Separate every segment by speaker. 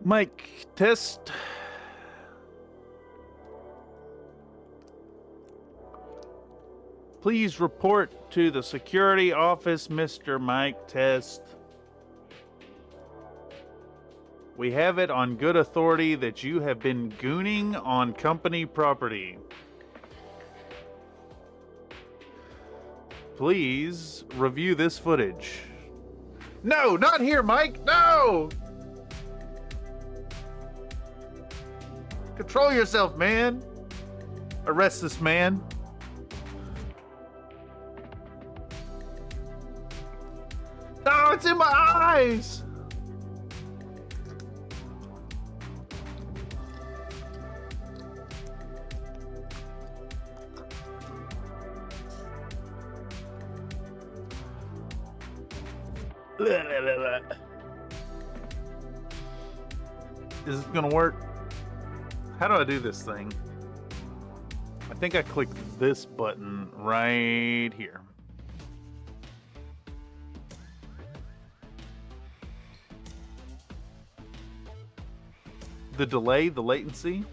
Speaker 1: Mic test. Please report to the security office, Mr. Mic Test. We have it on good authority that you have been gooning on company property. Please review this footage. No, not here, Mike. No! Control yourself, man. Arrest this man. No, it's in my eyes. Is it gonna work? How do I do this thing? I think I click this button right here. The delay, the latency,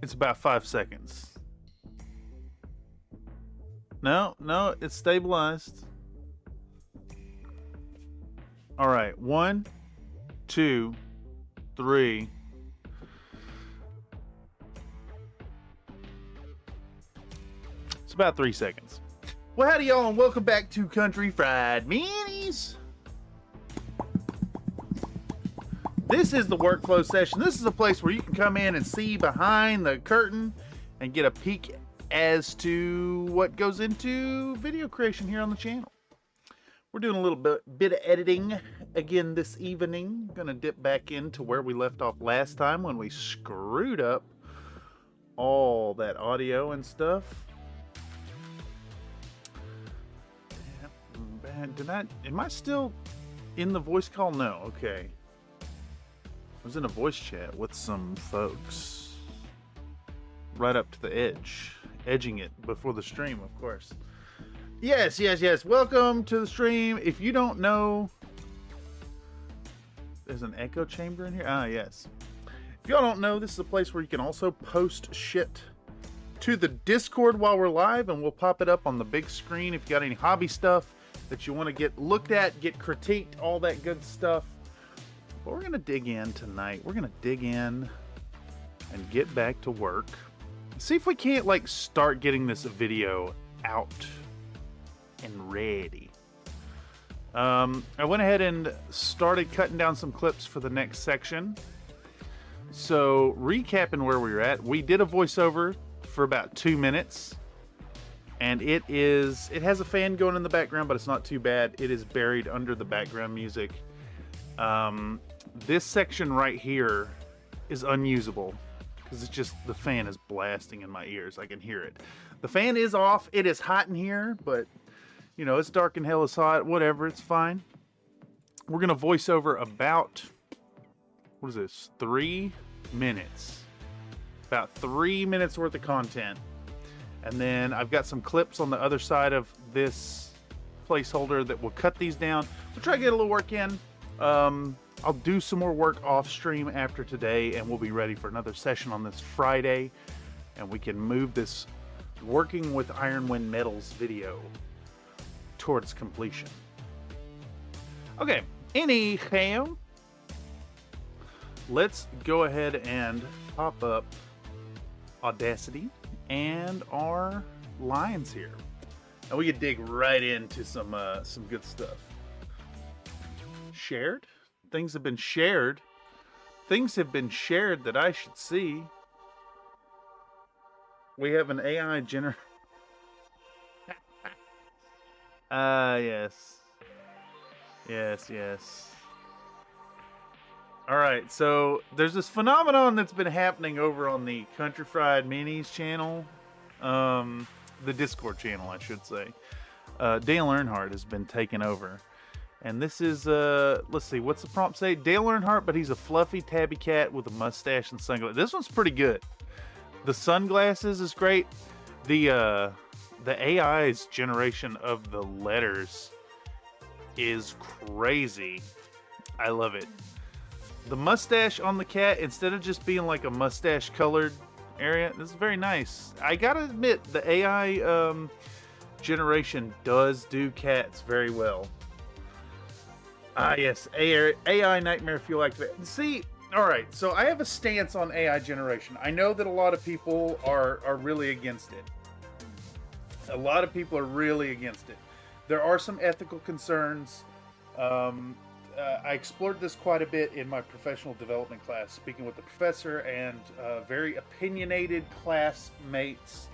Speaker 1: it's about 5 seconds. No, it's stabilized. All right, 1, 2, 3. It's about 3 seconds. Well, howdy y'all, and welcome back to Country Fried Minis. This is the workflow session. This is a place where you can come in and see behind the curtain and get a peek as to what goes into video creation here on the channel. We're doing a little bit of editing again this evening. Gonna dip back into where we left off last time when we screwed up all that audio and stuff. Am I still in the voice call? No, okay. I was in a voice chat with some folks right up to the edge, edging it before the stream, of course. Yes. Welcome to the stream. If you don't know, there's an echo chamber in here. Ah, yes. If y'all don't know, this is a place where you can also post shit to the Discord while we're live, and we'll pop it up on the big screen if you got any hobby stuff that you want to get looked at, get critiqued, all that good stuff. But we're going to dig in tonight. We're going to dig in and get back to work. See if we can't, like, start getting this video out and ready. I went ahead and started cutting down some clips for the next section. So, recapping where we were at, we did a voiceover for about 2 minutes. And it has a fan going in the background, but it's not too bad. It is buried under the background music. This section right here is unusable because it's just, the fan is blasting in my ears. I can hear it. The fan is off. It is hot in here, but you know, it's dark and hell is hot. Whatever, it's fine. We're going to voice over about, what is this, 3 minutes. About 3 minutes worth of content. And then I've got some clips on the other side of this placeholder that will cut these down. We'll try to get a little work in. I'll do some more work off stream after today, and we'll be ready for another session on this Friday. And we can move this Working with Iron Wind Metals video towards completion. Okay, anyhow, let's go ahead and pop up Audacity and our lines here, and we could dig right into some good stuff. Shared? Things have been shared. Things have been shared that I should see. We have an AI generator. Yes. All right, so there's this phenomenon that's been happening over on the Country Fried Minis channel, the Discord channel, I should say. Dale Earnhardt has been taken over, and this is let's see, what's the prompt say? Dale Earnhardt, but he's a fluffy tabby cat with a mustache and sunglasses. This one's pretty good. The sunglasses is great. The AI's generation of the letters is crazy. I love it. The mustache on the cat, instead of just being like a mustache colored area, this is very nice. I gotta admit, the AI generation does do cats very well. Ah, yes, AI nightmare fuel activate. See, all right, so I have a stance on AI generation. I know that a lot of people are really against it. A lot of people are really against it. There are some ethical concerns. I explored this quite a bit in my professional development class, speaking with the professor and very opinionated classmates.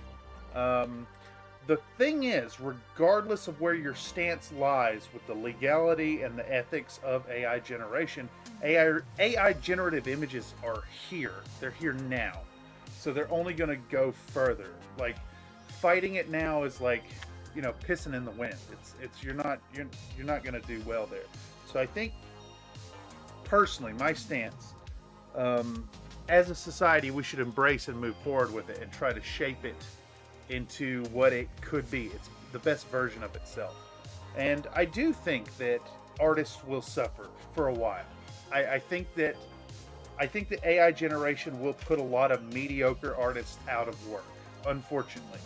Speaker 1: The thing is, regardless of where your stance lies with the legality and the ethics of AI generation, AI generative images are here. They're here now. So they're only going to go further. Like, fighting it now is like, you know, pissing in the wind. You're not going to do well there. So I think, personally, my stance, as a society, we should embrace and move forward with it and try to shape it into what it could be. It's the best version of itself. And I do think that artists will suffer for a while. I think that AI generation will put a lot of mediocre artists out of work, unfortunately.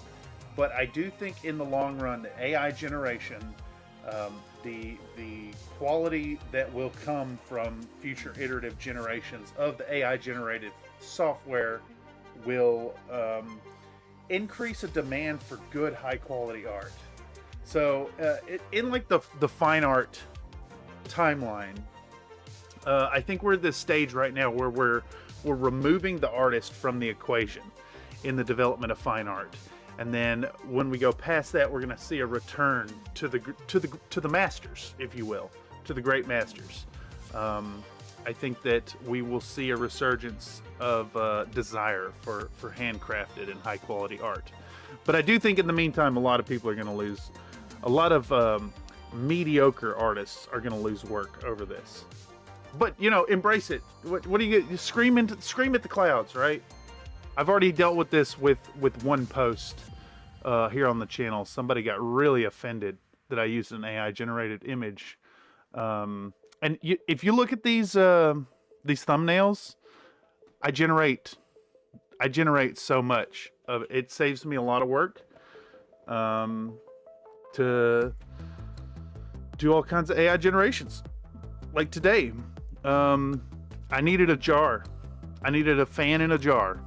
Speaker 1: But I do think in the long run, the AI generation, the quality that will come from future iterative generations of the AI generated software will increase a demand for good, high quality art. So in like the fine art timeline, I think we're at this stage right now where we're removing the artist from the equation in the development of fine art. And then when we go past that, we're going to see a return to the masters, if you will, to the great masters. I think that we will see a resurgence of desire for handcrafted and high quality art. But I do think in the meantime, a lot of people are going to lose, a lot of mediocre artists are going to lose work over this. But, you know, embrace it. What do you get? You scream at the clouds, right? I've already dealt with this with one post here on the channel. Somebody got really offended that I used an AI generated image. And if you look at these thumbnails, I generate so much of it. It saves me a lot of work to do all kinds of AI generations. Like today, I needed a jar. I needed a fan in a jar.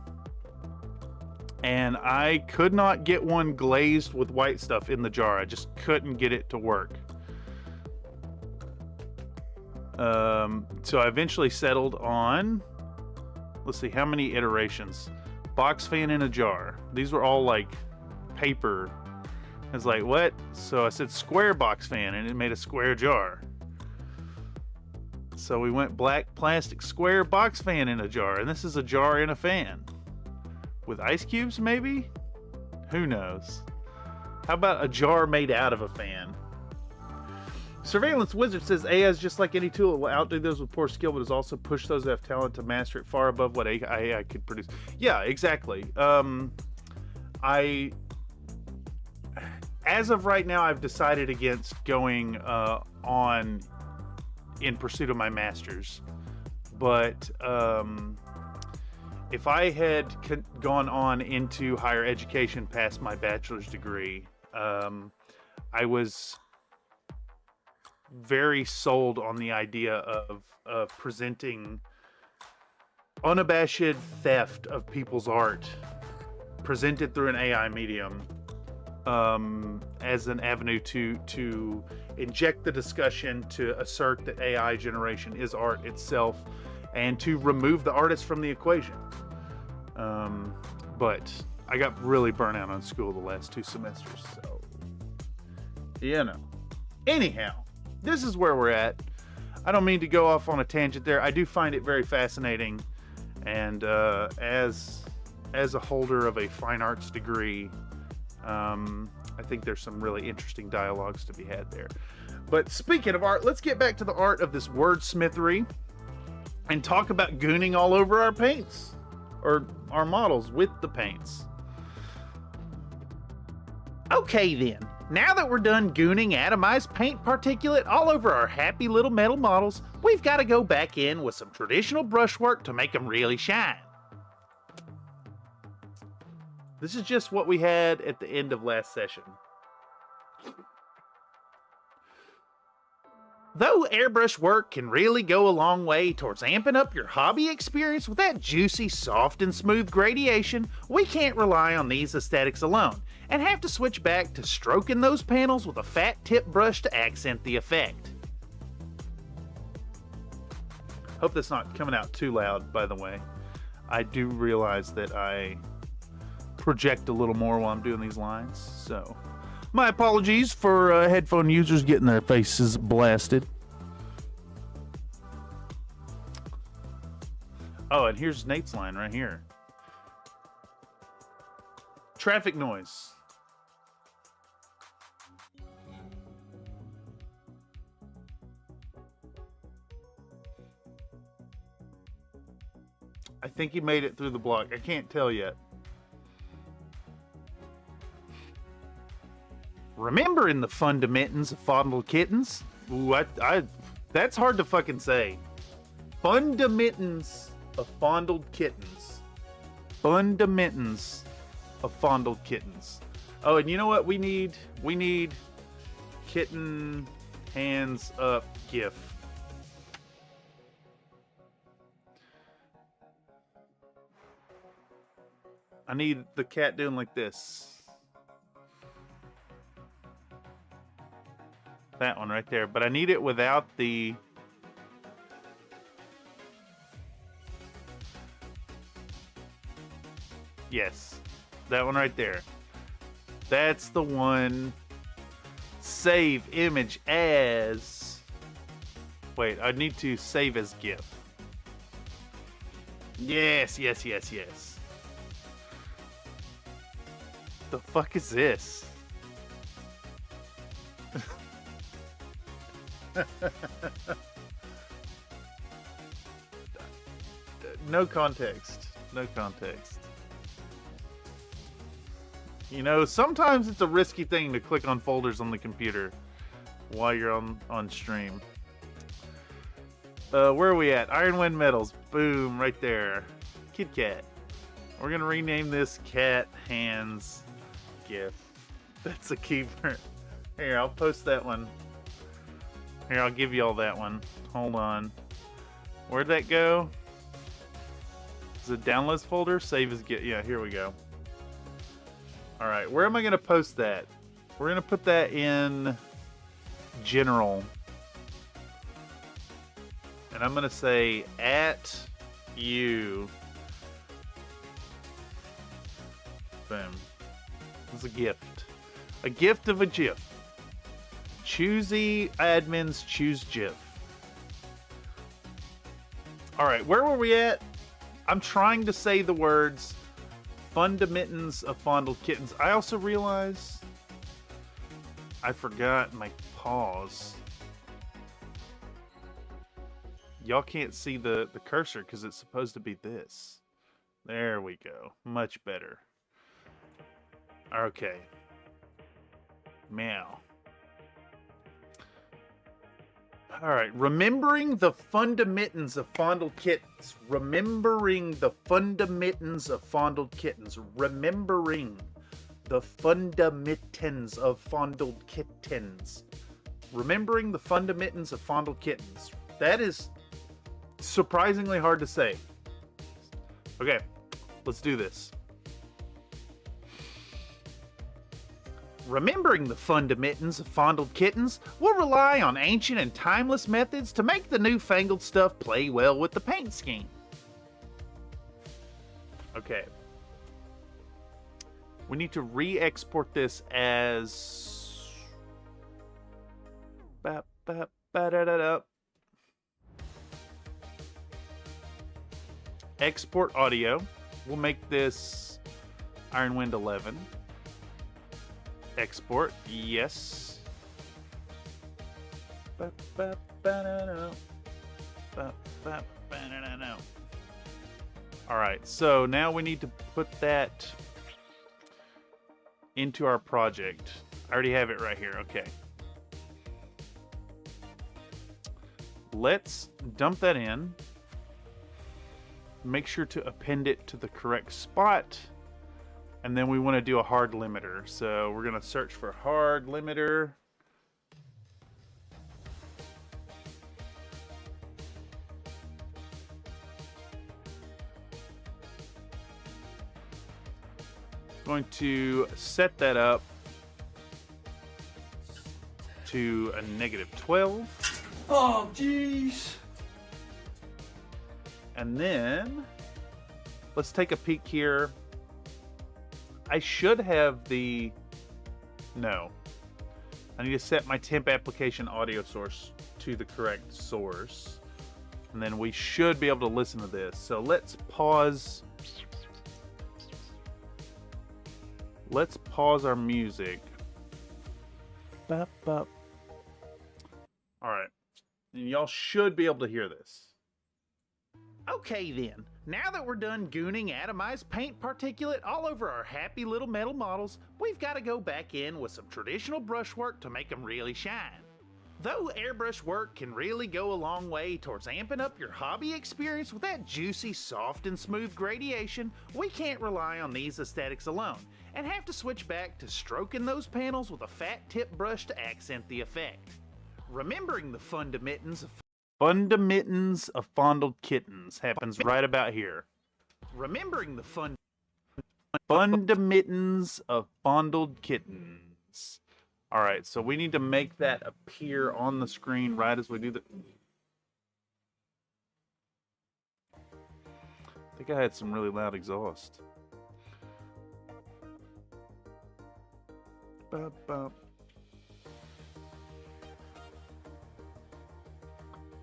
Speaker 1: And I could not get one glazed with white stuff in the jar. I just couldn't get it to work. So I eventually settled on, let's see, how many iterations? Box fan in a jar. These were all like paper. I was like, what? So I said square box fan, and it made a square jar. So we went black plastic square box fan in a jar, and this is a jar in a fan. With ice cubes, maybe? Who knows? How about a jar made out of a fan? Surveillance Wizard says AI is just like any tool. It will outdo those with poor skill, but has also pushed those that have talent to master it far above what AI could produce. Yeah, exactly. As of right now, I've decided against going on in pursuit of my master's. But if I had gone on into higher education past my bachelor's degree, I was very sold on the idea of presenting unabashed theft of people's art presented through an AI medium as an avenue to inject the discussion, to assert that AI generation is art itself, and to remove the artist from the equation. But I got really burnt out on school the last 2 semesters, so you know. Anyhow, this is where we're at. I don't mean to go off on a tangent there. I do find it very fascinating, and as a holder of a fine arts degree, I think there's some really interesting dialogues to be had there. But speaking of art, let's get back to the art of this wordsmithery and talk about gooning all over our paints, or our models with the paints. Okay then, Now that we're done gooning atomized paint particulate all over our happy little metal models, we've got to go back in with some traditional brushwork to make them really shine. This is just what we had at the end of last session. Though airbrush work can really go a long way towards amping up your hobby experience with that juicy, soft, and smooth gradation, we can't rely on these aesthetics alone, and have to switch back to stroking those panels with a fat tip brush to accent the effect. Hope that's not coming out too loud, by the way. I do realize that I project a little more while I'm doing these lines, so my apologies for headphone users getting their faces blasted. Oh, and here's Nate's line right here. Traffic noise. I think he made it through the block. I can't tell yet. Remembering the fundamentals of fondled kittens? Ooh, that's hard to fucking say. Fundamentals of fondled kittens. Fundamentals of fondled kittens. Oh, and you know what we need? We need kitten hands up gif. I need the cat doing like this. That one right there, but I need it without the yes, that one right there. That's the one. Save image as, wait, I need to save as GIF. Yes. The fuck is this? No context. No context. You know, sometimes it's a risky thing to click on folders on the computer while you're on stream. Where are we at? Iron Wind Metals. Boom, right there. Kit Kat. We're gonna rename this Cat Hands GIF. That's a keeper. Here, I'll post that one. Here, I'll give you all that one. Hold on. Where'd that go? Is it downloads folder? Save as GIF. Yeah, here we go. Alright, where am I going to post that? We're going to put that in general. And I'm going to say at you. Boom. It's a gift. A gift of a GIF. Choosy admins choose GIF. Alright, where were we at? I'm trying to say the words fundamentals of fondled kittens. I also realize I forgot my pause. Y'all can't see the cursor because it's supposed to be this. There we go. Much better. Okay. Meow. Alright, remembering the fundamentals of fondled kittens. Remembering the fundamentals of fondled kittens. Remembering the fundamentals of fondled kittens. Remembering the fundamentals of fondled kittens. That is surprisingly hard to say. Okay, let's do this. Remembering the fundamentals of fondled kittens will rely on ancient and timeless methods to make the newfangled stuff play well with the paint scheme. Okay. We need to re-export this as... Export audio. We'll make this Iron Wind 11. Export, yes. Alright, so now we need to put that into our project. I already have it right here. Okay. Let's dump that in. Make sure to append it to the correct spot. And then we want to do a hard limiter. So we're going to search for hard limiter. Going to set that up to a -12.
Speaker 2: Oh, jeez.
Speaker 1: And then let's take a peek here. I should have the... No. I need to set my temp application audio source to the correct source. And then we should be able to listen to this. So let's pause. Let's pause our music. Bop, bop. All right. And y'all should be able to hear this. Okay then, now that we're done gooning atomized paint particulate all over our happy little metal models, we've got to go back in with some traditional brushwork to make them really shine. Though airbrush work can really go a long way towards amping up your hobby experience with that juicy, soft, and smooth gradation, we can't rely on these aesthetics alone, and have to switch back to stroking those panels with a fat tip brush to accent the effect. Remembering the fundamentals of fondled kittens happens right about here. Remembering the fundamentals of fondled kittens. All right, so we need to make that appear on the screen right as we do the... I think I had some really loud exhaust. Bop, bop.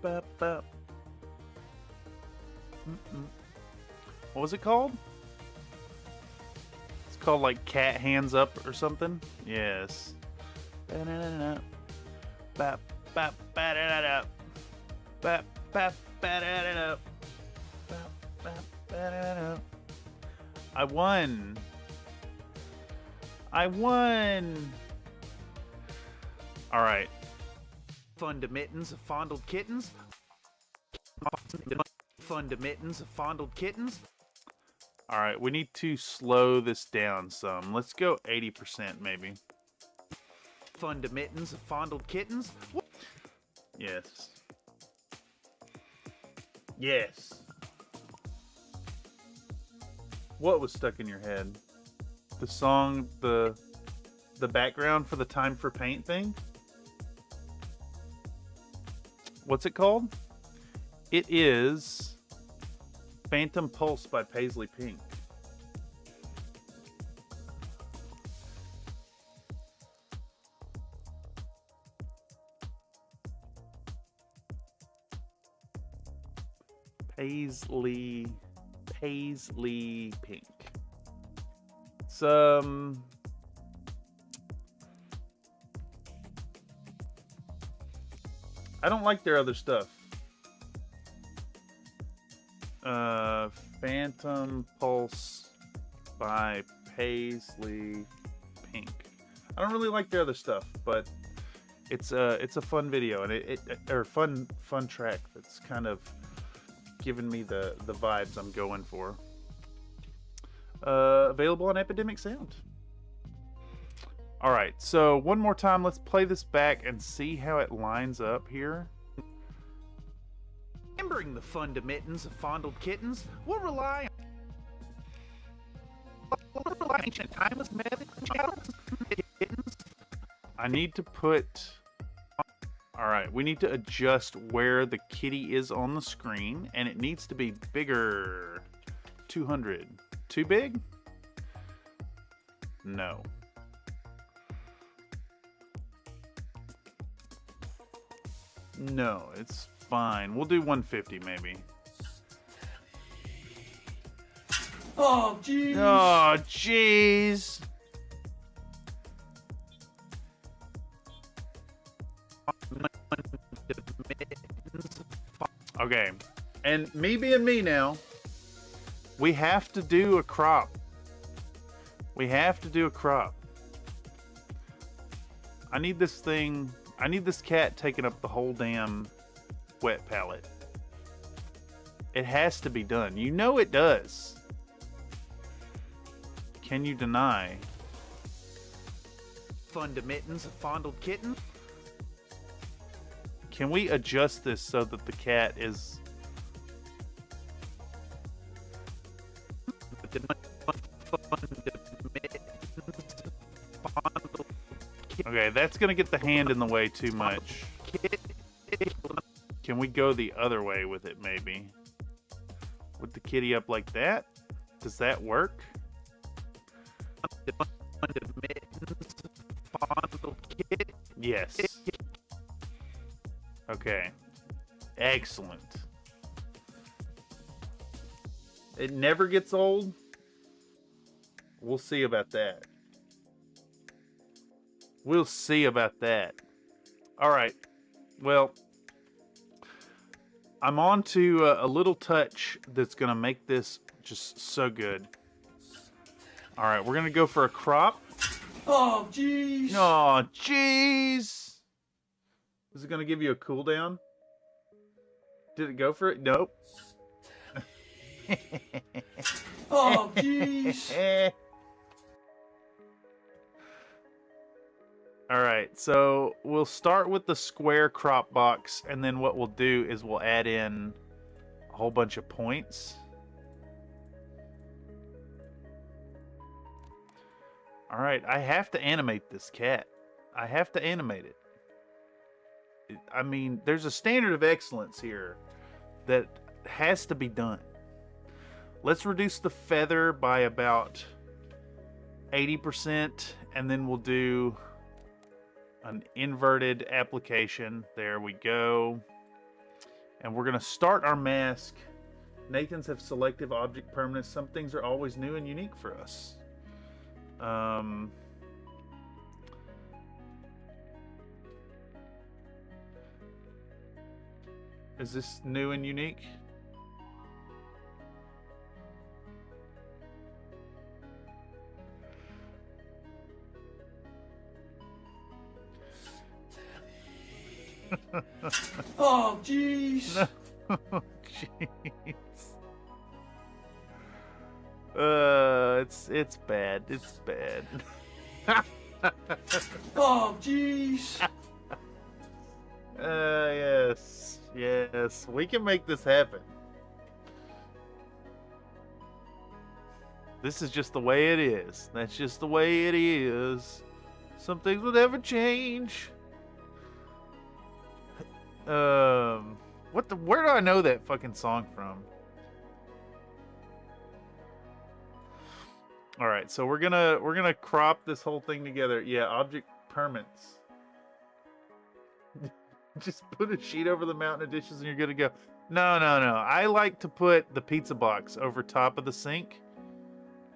Speaker 1: Bop, bop. What was it called? It's called like cat hands up or something. Yes. Bop, bop, bop, bop, bop, bop, bop. I won. I won. All right. Fundamentals of fondled kittens. Fundamentals of fondled kittens. All right, we need to slow this down some. Let's go 80% maybe. Fundamentals of fondled kittens. Yes. Yes. What was stuck in your head? The song, the background for the Time for Paint thing? What's it called? It is Phantom Pulse by Paisley Pink. Paisley Pink. It's I don't like their other stuff. Phantom Pulse by Paisley Pink. I don't really like their other stuff, but it's a fun video and or fun track that's kind of giving me the vibes I'm going for. Available on Epidemic Sound. All right, so one more time, let's play this back and see how it lines up here. Remembering the fundamentals of fondled kittens, we'll rely on ancient timeless methods. I need to put... All right, we need to adjust where the kitty is on the screen, and it needs to be bigger. 200. Too big? No. No, it's fine. We'll do 150 maybe.
Speaker 2: Oh, jeez.
Speaker 1: Oh, jeez. Okay, and me being me now, we have to do a crop. We have to do a crop. I need this thing. I need this cat taking up the whole damn wet palette. It has to be done. You know it does. Can you deny? Fundamentals, a fondled kitten. Can we adjust this so that the cat is... Okay, that's gonna get the hand in the way too much. Can we go the other way with it, maybe? With the kitty up like that? Does that work? Yes. Okay. Excellent. It never gets old. We'll see about that. We'll see about that. All right. Well, I'm on to a little touch that's going to make this just so good. All right, we're going to go for a crop.
Speaker 2: Oh, jeez.
Speaker 1: Oh, jeez. Is it going to give you a cooldown? Did it go for it? Nope.
Speaker 2: Oh, jeez.
Speaker 1: All right, so we'll start with the square crop box, and then what we'll do is we'll add in a whole bunch of points. All right, I have to animate this cat. I have to animate it. I mean, there's a standard of excellence here that has to be done. Let's reduce the feather by about 80%, and then we'll do an inverted application. There we go. And we're going to start our mask. Nathan's have selective object permanence. Some things are always new and unique for us. Is this new and unique?
Speaker 2: Oh, jeez.
Speaker 1: No. Jeez. It's bad. It's bad.
Speaker 2: Oh, jeez.
Speaker 1: Yes. Yes. We can make this happen. This is just the way it is. That's just the way it is. Some things will never change. Where do I know that fucking song from? All right, so we're gonna crop this whole thing together. Yeah, object permanence. Just put a sheet over the mountain of dishes and you're good to go. No. I like to put the pizza box over top of the sink.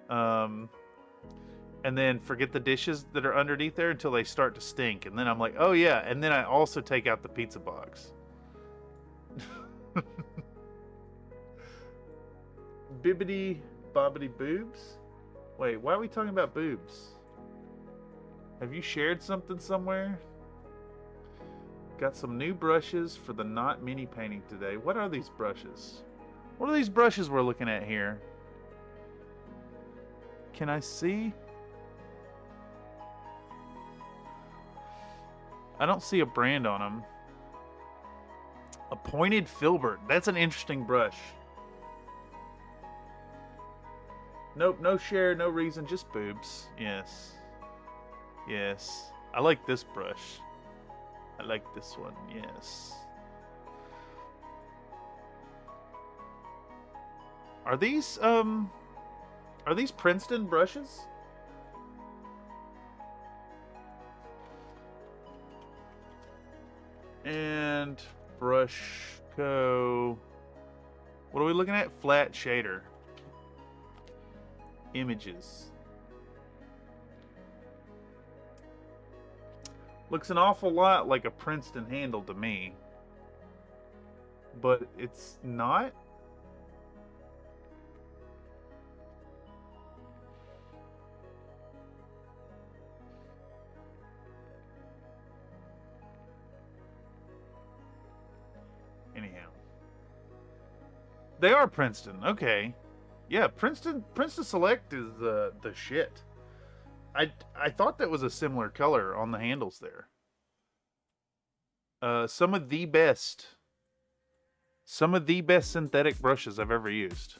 Speaker 1: And then forget the dishes that are underneath there until they start to stink. And then I'm like, oh yeah. And then I also take out the pizza box. Bibbidi bobbidi boobs? Wait, why are we talking about boobs? Have you shared something somewhere? Got some new brushes for the Not Mini painting today. What are these brushes? What are these brushes we're looking at here? Can I see? I don't see a brand on them. A pointed filbert. That's an interesting brush. Nope, no share, no reason, just boobs. Yes. Yes. I like this brush. I like this one, yes. Are these Princeton brushes? And brush co. What are we looking at? Flat shader. Images. Looks an awful lot like a Princeton handle to me. But it's not. They are Princeton. Okay. Yeah, Princeton Select is the shit. I thought that was a similar color on the handles there. Some of the best synthetic brushes I've ever used.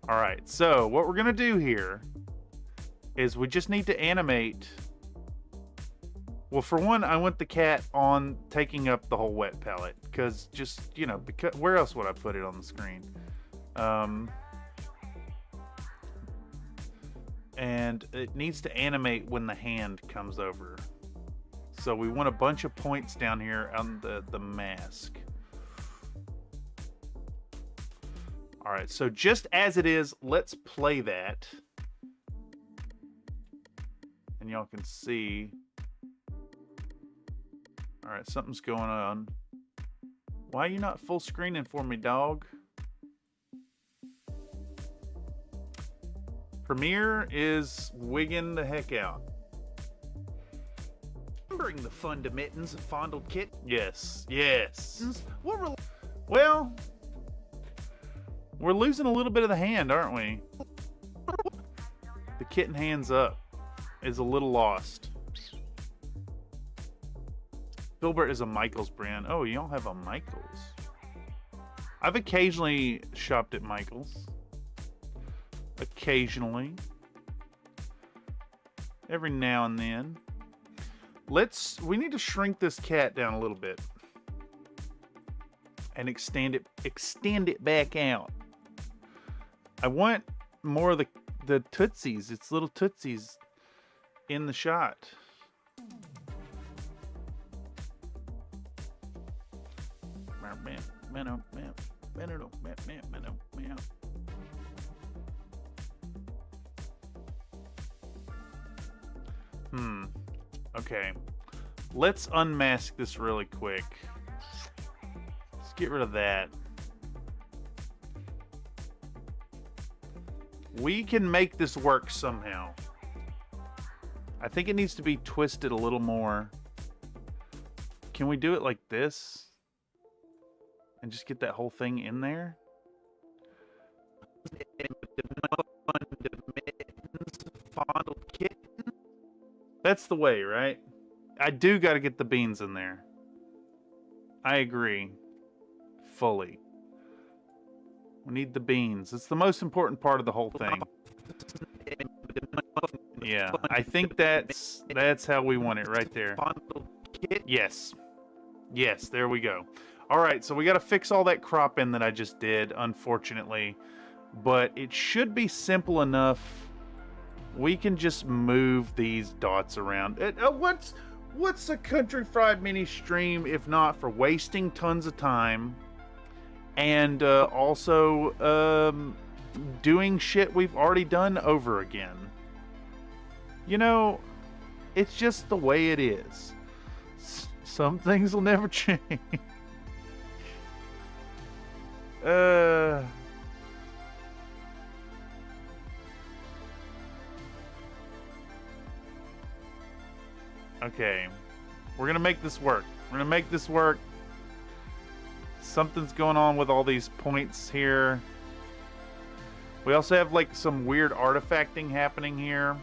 Speaker 1: All right, so what we're gonna do here is we just need to animate. Well, for one, I want the cat on taking up the whole wet palette, because just, you know, because where else would I put it on the screen? And it needs to animate when the hand comes over. So we want a bunch of points down here on the mask. All right, so just as it is, let's play that. And y'all can see. All right, something's going on. Why are you not full screening for me, dog? Premiere is wigging the heck out. Remembering the fundamentals of fondled kit? Yes, yes. Well, we're losing a little bit of the hand, aren't we? The kitten hands up is a little lost. Filbert is a Michaels brand. Oh, y'all have a Michaels. I've occasionally shopped at Michaels. Occasionally. Every now and then. We need to shrink this cat down a little bit. And extend it back out. I want more of the tootsies. It's little tootsies in the shot. Okay. Let's unmask this really quick. Let's get rid of that. We can make this work somehow. I think it needs to be twisted a little more. Can we do it like this? And just get that whole thing in there? That's the way, right? I do got to get the beans in there. I agree. Fully. We need the beans. It's the most important part of the whole thing. Yeah, I think that's how we want it right there. Yes. Yes, there we go. All right, so we got to fix all that crop in that I just did, unfortunately. But it should be simple enough. We can just move these dots around. What's a Country Fried Mini stream if not for wasting tons of time and also doing shit we've already done over again? You know, it's just the way it is. Some things will never change. Okay. We're gonna make this work. We're gonna make this work. Something's going on with all these points here. We also have like some weird artifacting happening here.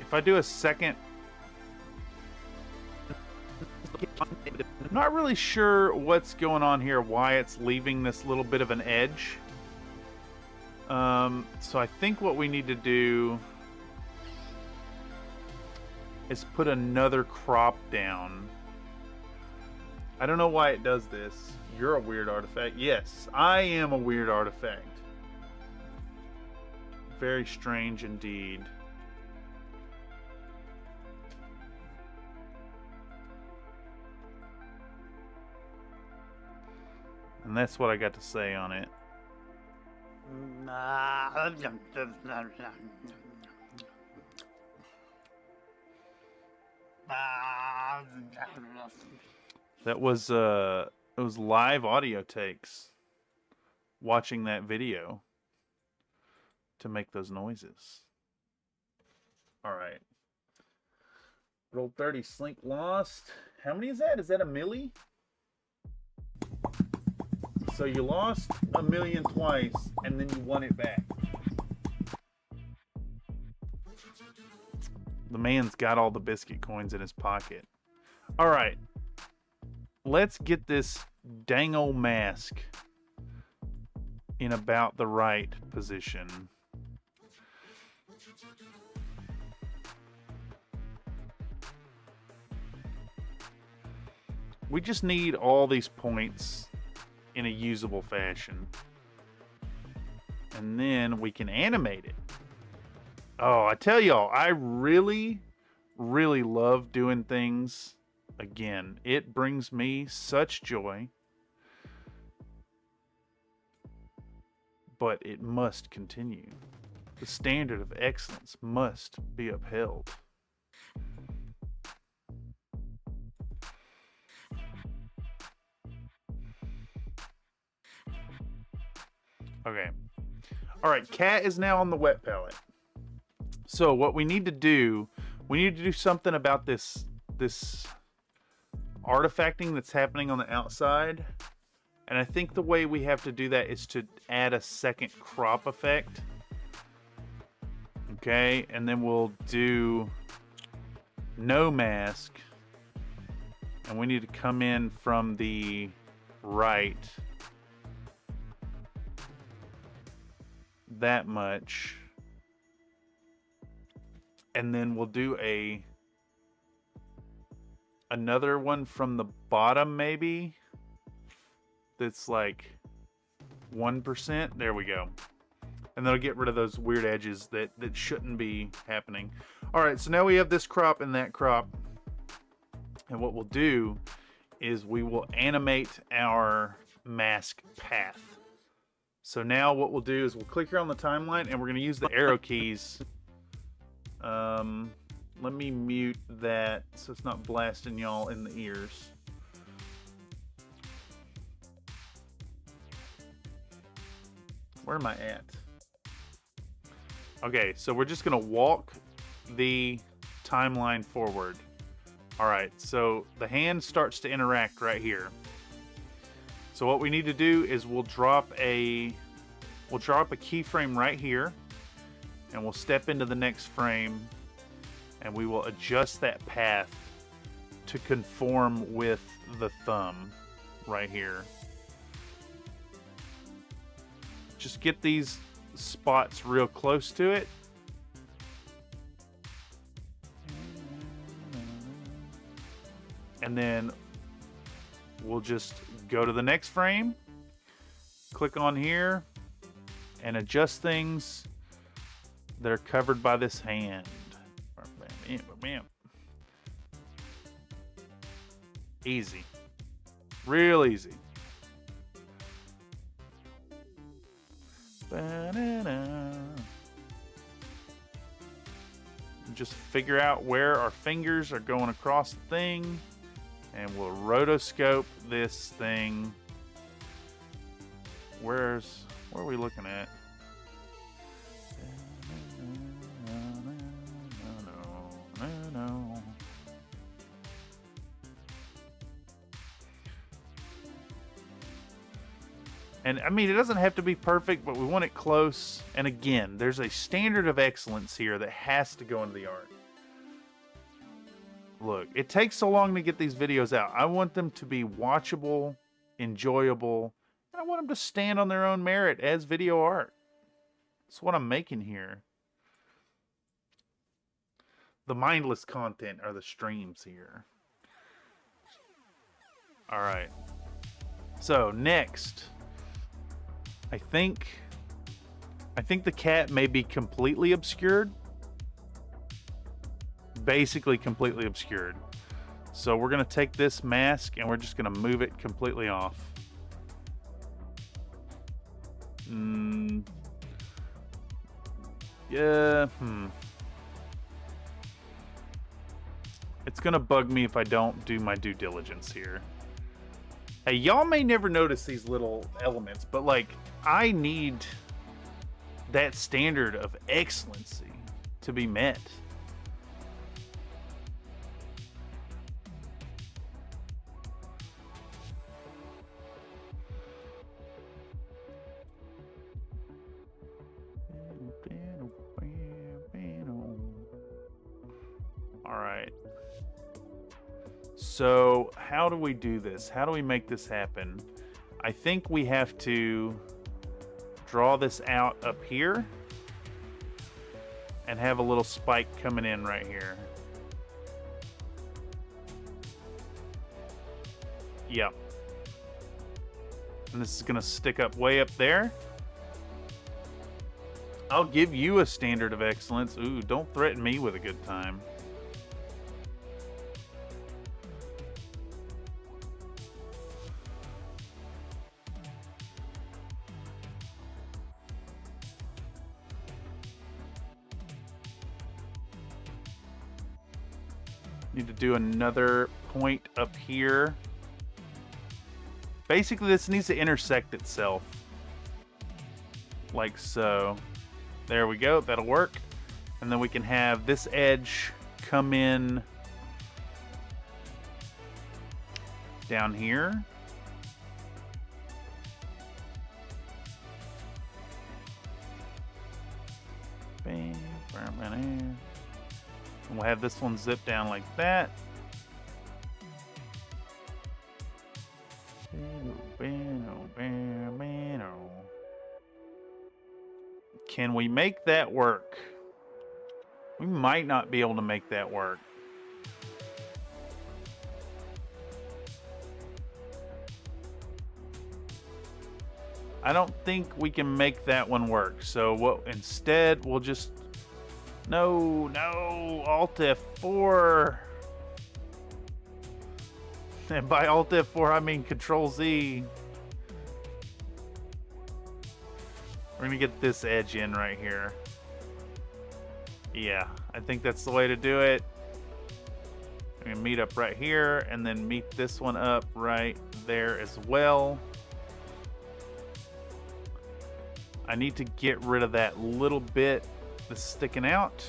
Speaker 1: If I do a second... I'm not really sure what's going on here, why it's leaving this little bit of an edge. So I think what we need to do is put another crop down. I don't know why it does this. You're a weird artifact. Yes, I am a weird artifact. Very strange indeed. And that's what I got to say on it. That was it was live audio takes watching that video to make those noises. All right. Roll 30, Slink lost. How many is that? Is that a milli? So you lost a million twice, and then you won it back. The man's got all the biscuit coins in his pocket. All right. Let's get this dang old mask in about the right position. We just need all these points in a usable fashion. And then we can animate it. Oh, I tell y'all, I really, really love doing things again. It brings me such joy. But it must continue. The standard of excellence must be upheld. Okay. All right, cat is now on the wet palette. So what we need to do something about this artifacting that's happening on the outside. And I think the way we have to do that is to add a second crop effect. Okay, and then we'll do no mask. And we need to come in from the right. That much. And then we'll do another one from the bottom maybe. That's like 1%. There we go. And that'll get rid of those weird edges that shouldn't be happening. All right, so now we have this crop and that crop. And what we'll do is we will animate our mask path. So now what we'll do is we'll click here on the timeline and we're going to use the arrow keys. Let me mute that so it's not blasting y'all in the ears. Where am I at? Okay, so we're just going to walk the timeline forward. All right, so the hand starts to interact right here. So what we need to do is we'll drop a keyframe right here, and we'll step into the next frame, and we will adjust that path to conform with the thumb right here. Just get these spots real close to it. And then we'll just go to the next frame, click on here, and adjust things that are covered by this hand. Easy. Real easy. Just figure out where our fingers are going across the thing, and we'll rotoscope this thing. Where are we looking at? No. And I mean, it doesn't have to be perfect, but we want it close. And again, there's a standard of excellence here that has to go into the art. Look, it takes so long to get these videos out. I want them to be watchable, enjoyable, and I want them to stand on their own merit as video art. That's what I'm making here. The mindless content are the streams here. All right. So next, I think the cat may be completely obscured. Basically completely obscured. So we're going to take this mask and we're just going to move it completely off. It's gonna bug me if I don't do my due diligence here. Hey, y'all may never notice these little elements, but like, I need that standard of excellency to be met. All right. So how do we do this? How do we make this happen? I think we have to draw this out up here and have a little spike coming in right here. Yep. And this is gonna stick up way up there. I'll give you a standard of excellence. Ooh, don't threaten me with a good time. Need to do another point up here. Basically, this needs to intersect itself. Like so. There we go, that'll work. And then we can have this edge come in down here. Bang, bam, bam, bam. And we'll have this one zip down like that. Can we make that work? We might not be able to make that work. I don't think we can make that one work. So what instead we'll just no, Alt F4. And by Alt F4 I mean Control Z. We're gonna get this edge in right here. Yeah, I think that's the way to do it. We're gonna meet up right here and then meet this one up right there as well. I need to get rid of that little bit that's sticking out.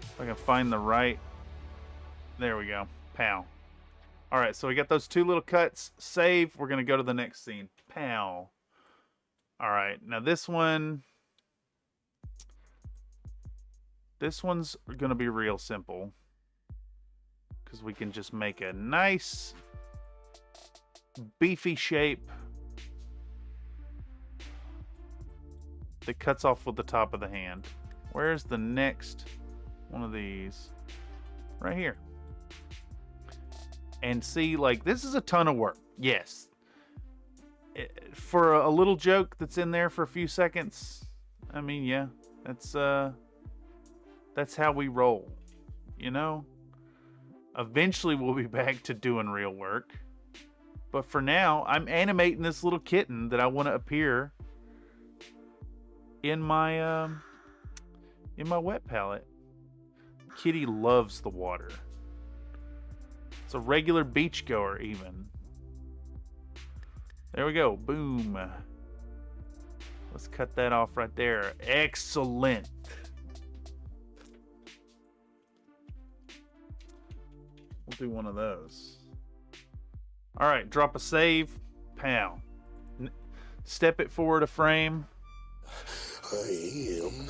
Speaker 1: If I can find the right, there we go, pow. All right, so we got those two little cuts. Save, we're gonna go to the next scene. Pow. All right, now this one's gonna be real simple because we can just make a nice beefy shape that cuts off with the top of the hand. Where's the next one of these? Right here. And see, like, this is a ton of work. Yes. For a little joke that's in there for a few seconds, I mean, yeah, that's how we roll, you know? Eventually we'll be back to doing real work. But for now, I'm animating this little kitten that I want to appear in my wet palette. Kitty loves the water. It's a regular beach goer even. There we go. Boom. Let's cut that off right there. Excellent. We'll do one of those. All right, drop a save. Pow. Step it forward a frame.
Speaker 3: I am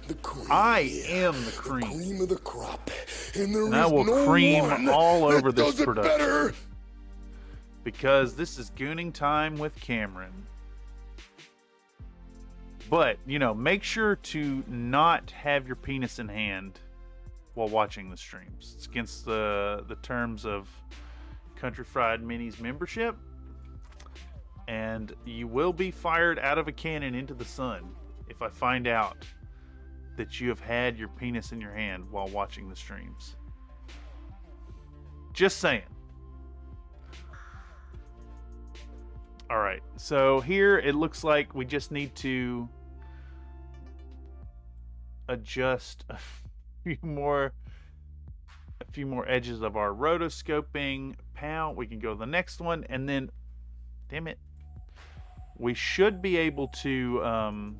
Speaker 3: the cream.
Speaker 1: I am the cream.
Speaker 3: The cream of the crop. And there
Speaker 1: And I
Speaker 3: is
Speaker 1: will
Speaker 3: no
Speaker 1: cream
Speaker 3: one
Speaker 1: all over
Speaker 3: that
Speaker 1: this
Speaker 3: does it
Speaker 1: production.
Speaker 3: better.
Speaker 1: Because this is gooning time with Cameron. But, you know, make sure to not have your penis in hand while watching the streams. It's against the terms of Country Fried Minis membership. And you will be fired out of a cannon into the sun if I find out that you have had your penis in your hand while watching the streams. Just saying. All right, so here it looks like we just need to adjust few more edges of our rotoscoping. Pow, we can go to the next one, and then, damn it, we should be able to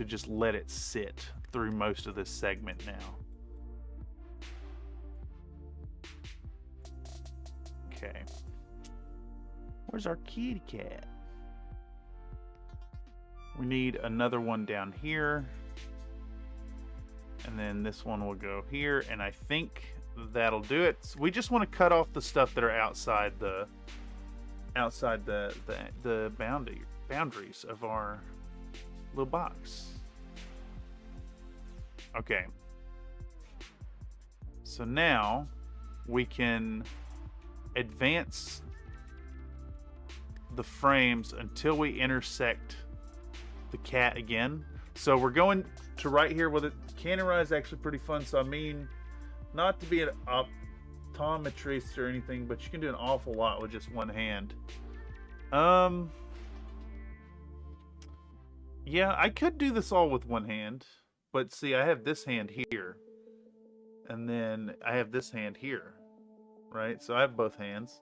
Speaker 1: just let it sit through most of this segment now. Okay. Where's our kitty cat? We need another one down here. And then this one will go here, and I think that'll do it. So we just want to cut off the stuff that are outside the boundaries of our little box. Okay. So now we can advance the frames until we intersect the cat again. So we're going to right here with it. Cannon is actually pretty fun. So I mean, not to be an optometrist or anything, but you can do an awful lot with just one hand. Yeah, I could do this all with one hand, but see, I have this hand here, and then I have this hand here, right? So I have both hands.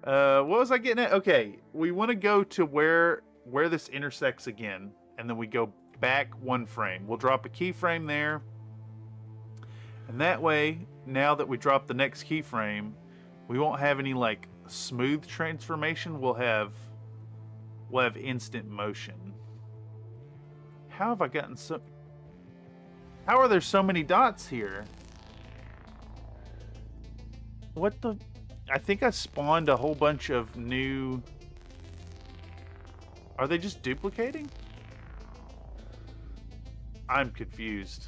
Speaker 1: What was I getting at? Okay, we want to go to where this intersects again, and then we go back one frame. We'll drop a keyframe there, and that way, now that we drop the next keyframe, we won't have any like smooth transformation. We'll have instant motion. How have I gotten so? How are there so many dots here? What the? I think I spawned a whole bunch of new... Are they just duplicating? I'm confused.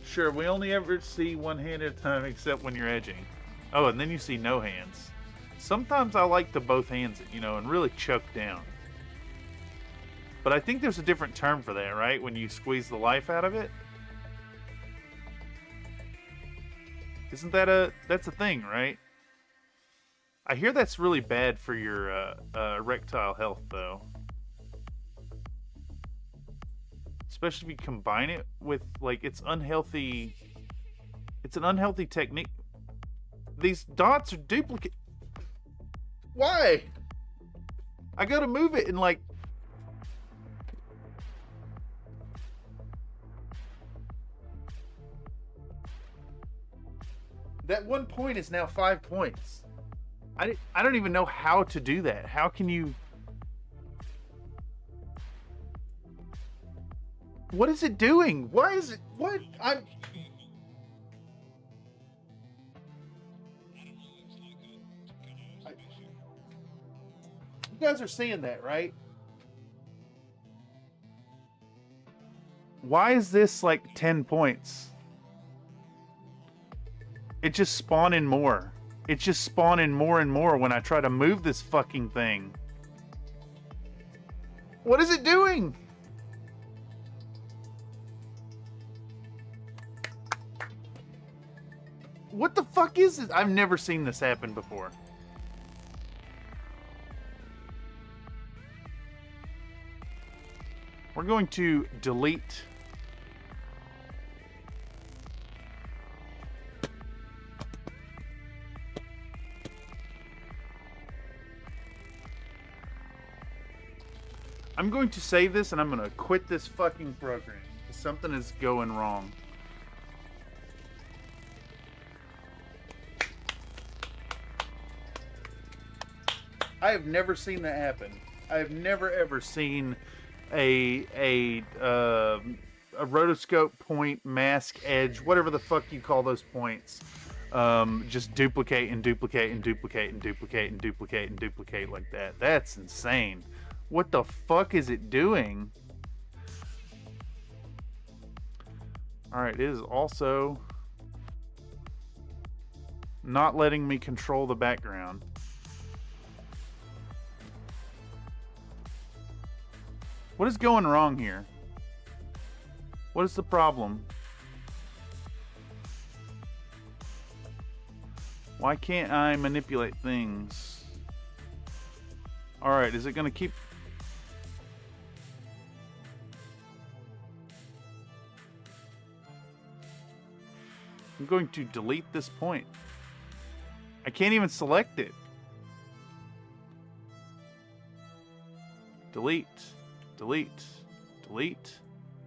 Speaker 1: Sure, we only ever see one hand at a time except when you're edging. Oh, and then you see no hands. Sometimes I like to both hands it, you know, and really choke down. But I think there's a different term for that, right? When you squeeze the life out of it. Isn't that that's a thing, right? I hear that's really bad for your erectile health, though. Especially if you combine it with, like, it's unhealthy. It's an unhealthy technique. These dots are duplicate. Why? I go to move it and, like... That 1 point is now 5 points. I don't even know how to do that. How can you... What is it doing? Why is it... What? You guys are seeing that, right? Why is this like 10 points? It just spawning more. It's just spawning more and more when I try to move this fucking thing. What is it doing? What the fuck is this? I've never seen this happen before. We're going to delete. I'm going to save this and I'm going to quit this fucking program. Something is going wrong. I have never seen that happen. I have never ever seen a rotoscope point, mask, edge, whatever the fuck you call those points, just duplicate and duplicate and duplicate and duplicate and duplicate and duplicate like that. That's insane. What the fuck is it doing? Alright, it is also not letting me control the background. What is going wrong here? What is the problem? Why can't I manipulate things? Alright, is it gonna keep... I'm going to delete this point. I can't even select it. Delete, delete, delete,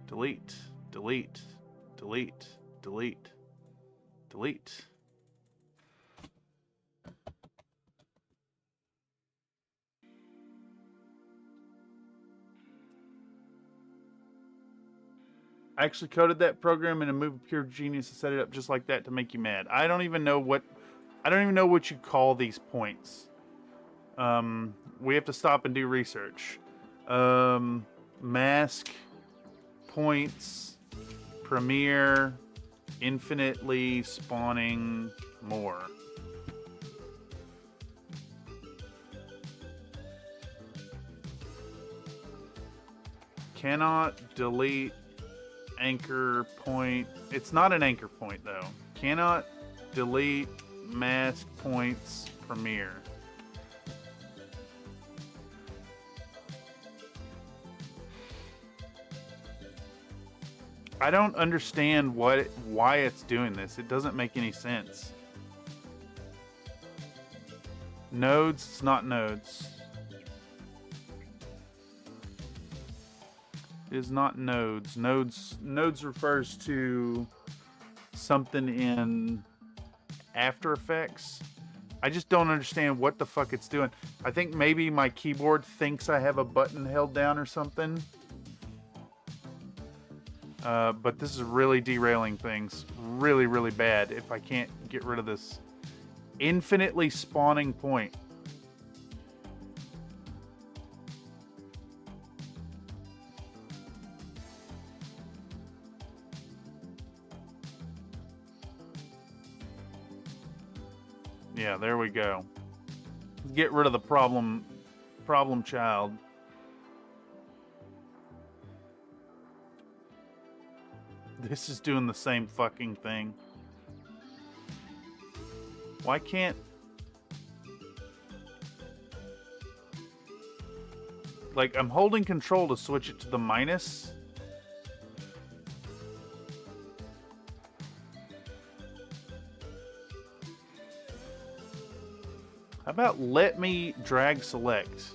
Speaker 1: delete, delete, delete, delete, delete. I actually coded that program in a movie Pure Genius and set it up just like that to make you mad. I don't even know what you call these points. We have to stop and do research. Mask, points, premiere, infinitely spawning more. Cannot delete anchor point. It's not an anchor point though. Cannot delete mask points premiere. I don't understand why it's doing this. It doesn't make any sense. Nodes, it's not nodes. It is not nodes. Nodes refers to something in After Effects. I just don't understand what the fuck it's doing. I think maybe my keyboard thinks I have a button held down or something. But this is really derailing things. Really, really bad if I can't get rid of this infinitely spawning point. Yeah, there we go. Get rid of the problem child. This is doing the same fucking thing. Why can't... Like, I'm holding control to switch it to the minus. How about let me drag select?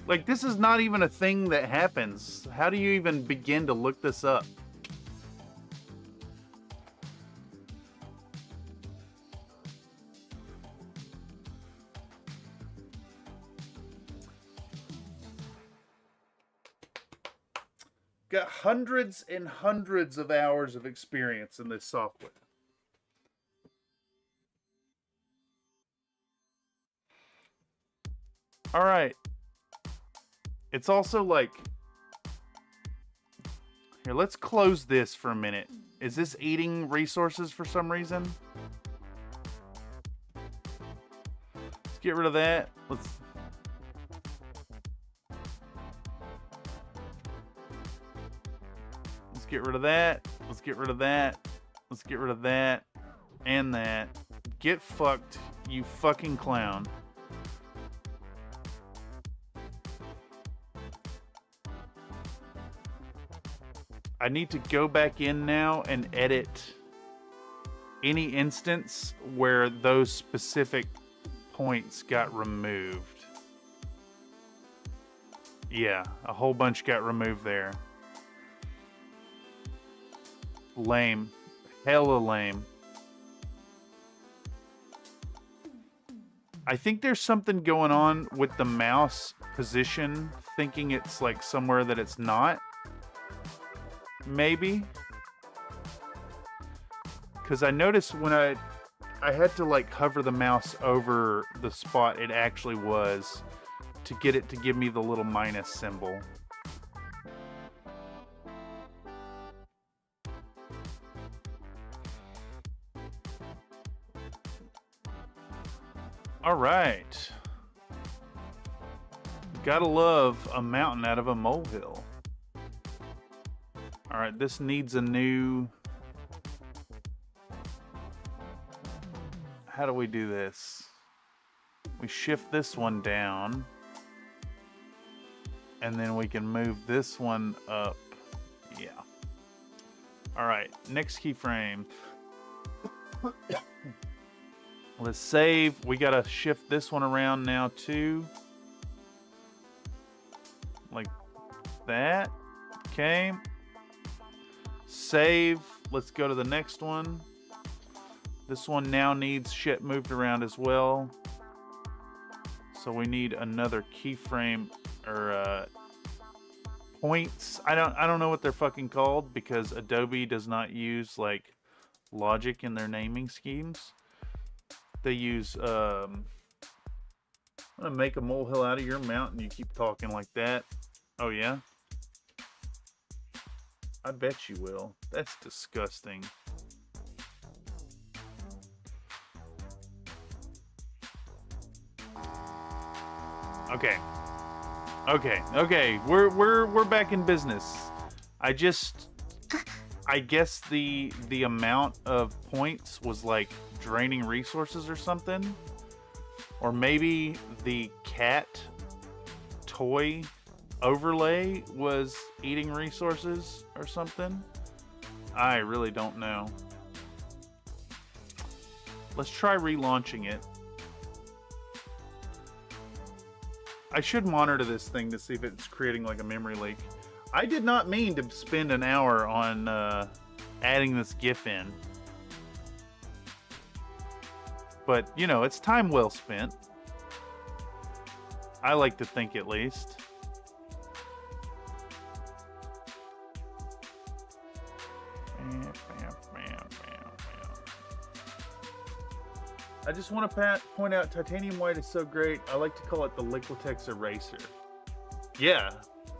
Speaker 1: Like, this is not even a thing that happens. How do you even begin to look this up? Got hundreds and hundreds of hours of experience in this software. All right. It's also like, here, let's close this for a minute. Is this eating resources for some reason? Let's get rid of that. Let's get rid of that. Let's get rid of that. Let's get rid of that. And that. Get fucked, you fucking clown. I need to go back in now and edit any instance where those specific points got removed. Yeah, a whole bunch got removed there. Lame. Hella lame. I think there's something going on with the mouse position, thinking it's like somewhere that it's not. Maybe. Because I noticed when I had to like hover the mouse over the spot it actually was. to get it to give me the little minus symbol. All right. Gotta love a mountain out of a molehill. All right, this needs a new... How do we do this? We shift this one down. And then we can move this one up. Yeah. All right, next keyframe. Let's save. We gotta shift this one around now too. Like that. Okay. Save. Let's go to the next one. This one now needs shit moved around as well. So we need another keyframe or points. I don't know what they're fucking called because Adobe does not use like logic in their naming schemes. They use I'm gonna make a molehill out of your mountain. You keep talking like that. Oh yeah? I bet you will. That's disgusting. Okay. Okay. We're back in business. I guess the amount of points was like draining resources or something. Or maybe the cat toy overlay was eating resources or something. I really don't know. Let's try relaunching it. I should monitor this thing to see if it's creating like a memory leak. I did not mean to spend an hour on adding this GIF in. But, you know, it's time well spent. I like to think at least. I just want to point out titanium white is so great. I like to call it the Liquitex eraser. Yeah,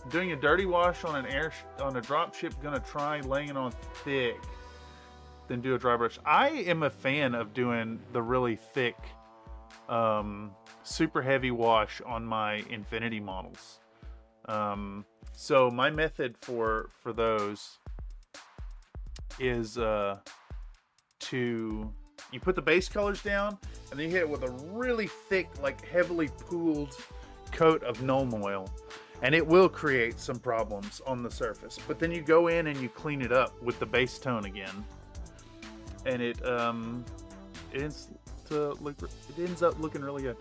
Speaker 1: doing a dirty wash on on a drop ship. Gonna try laying it on thick, then do a dry brush. I am a fan of doing the really thick, super heavy wash on my Infinity models. So my method for those is you put the base colors down and then you hit it with a really thick, like heavily pooled coat of Nuln Oil, and it will create some problems on the surface. But then you go in and you clean it up with the base tone again, and it ends up looking really good.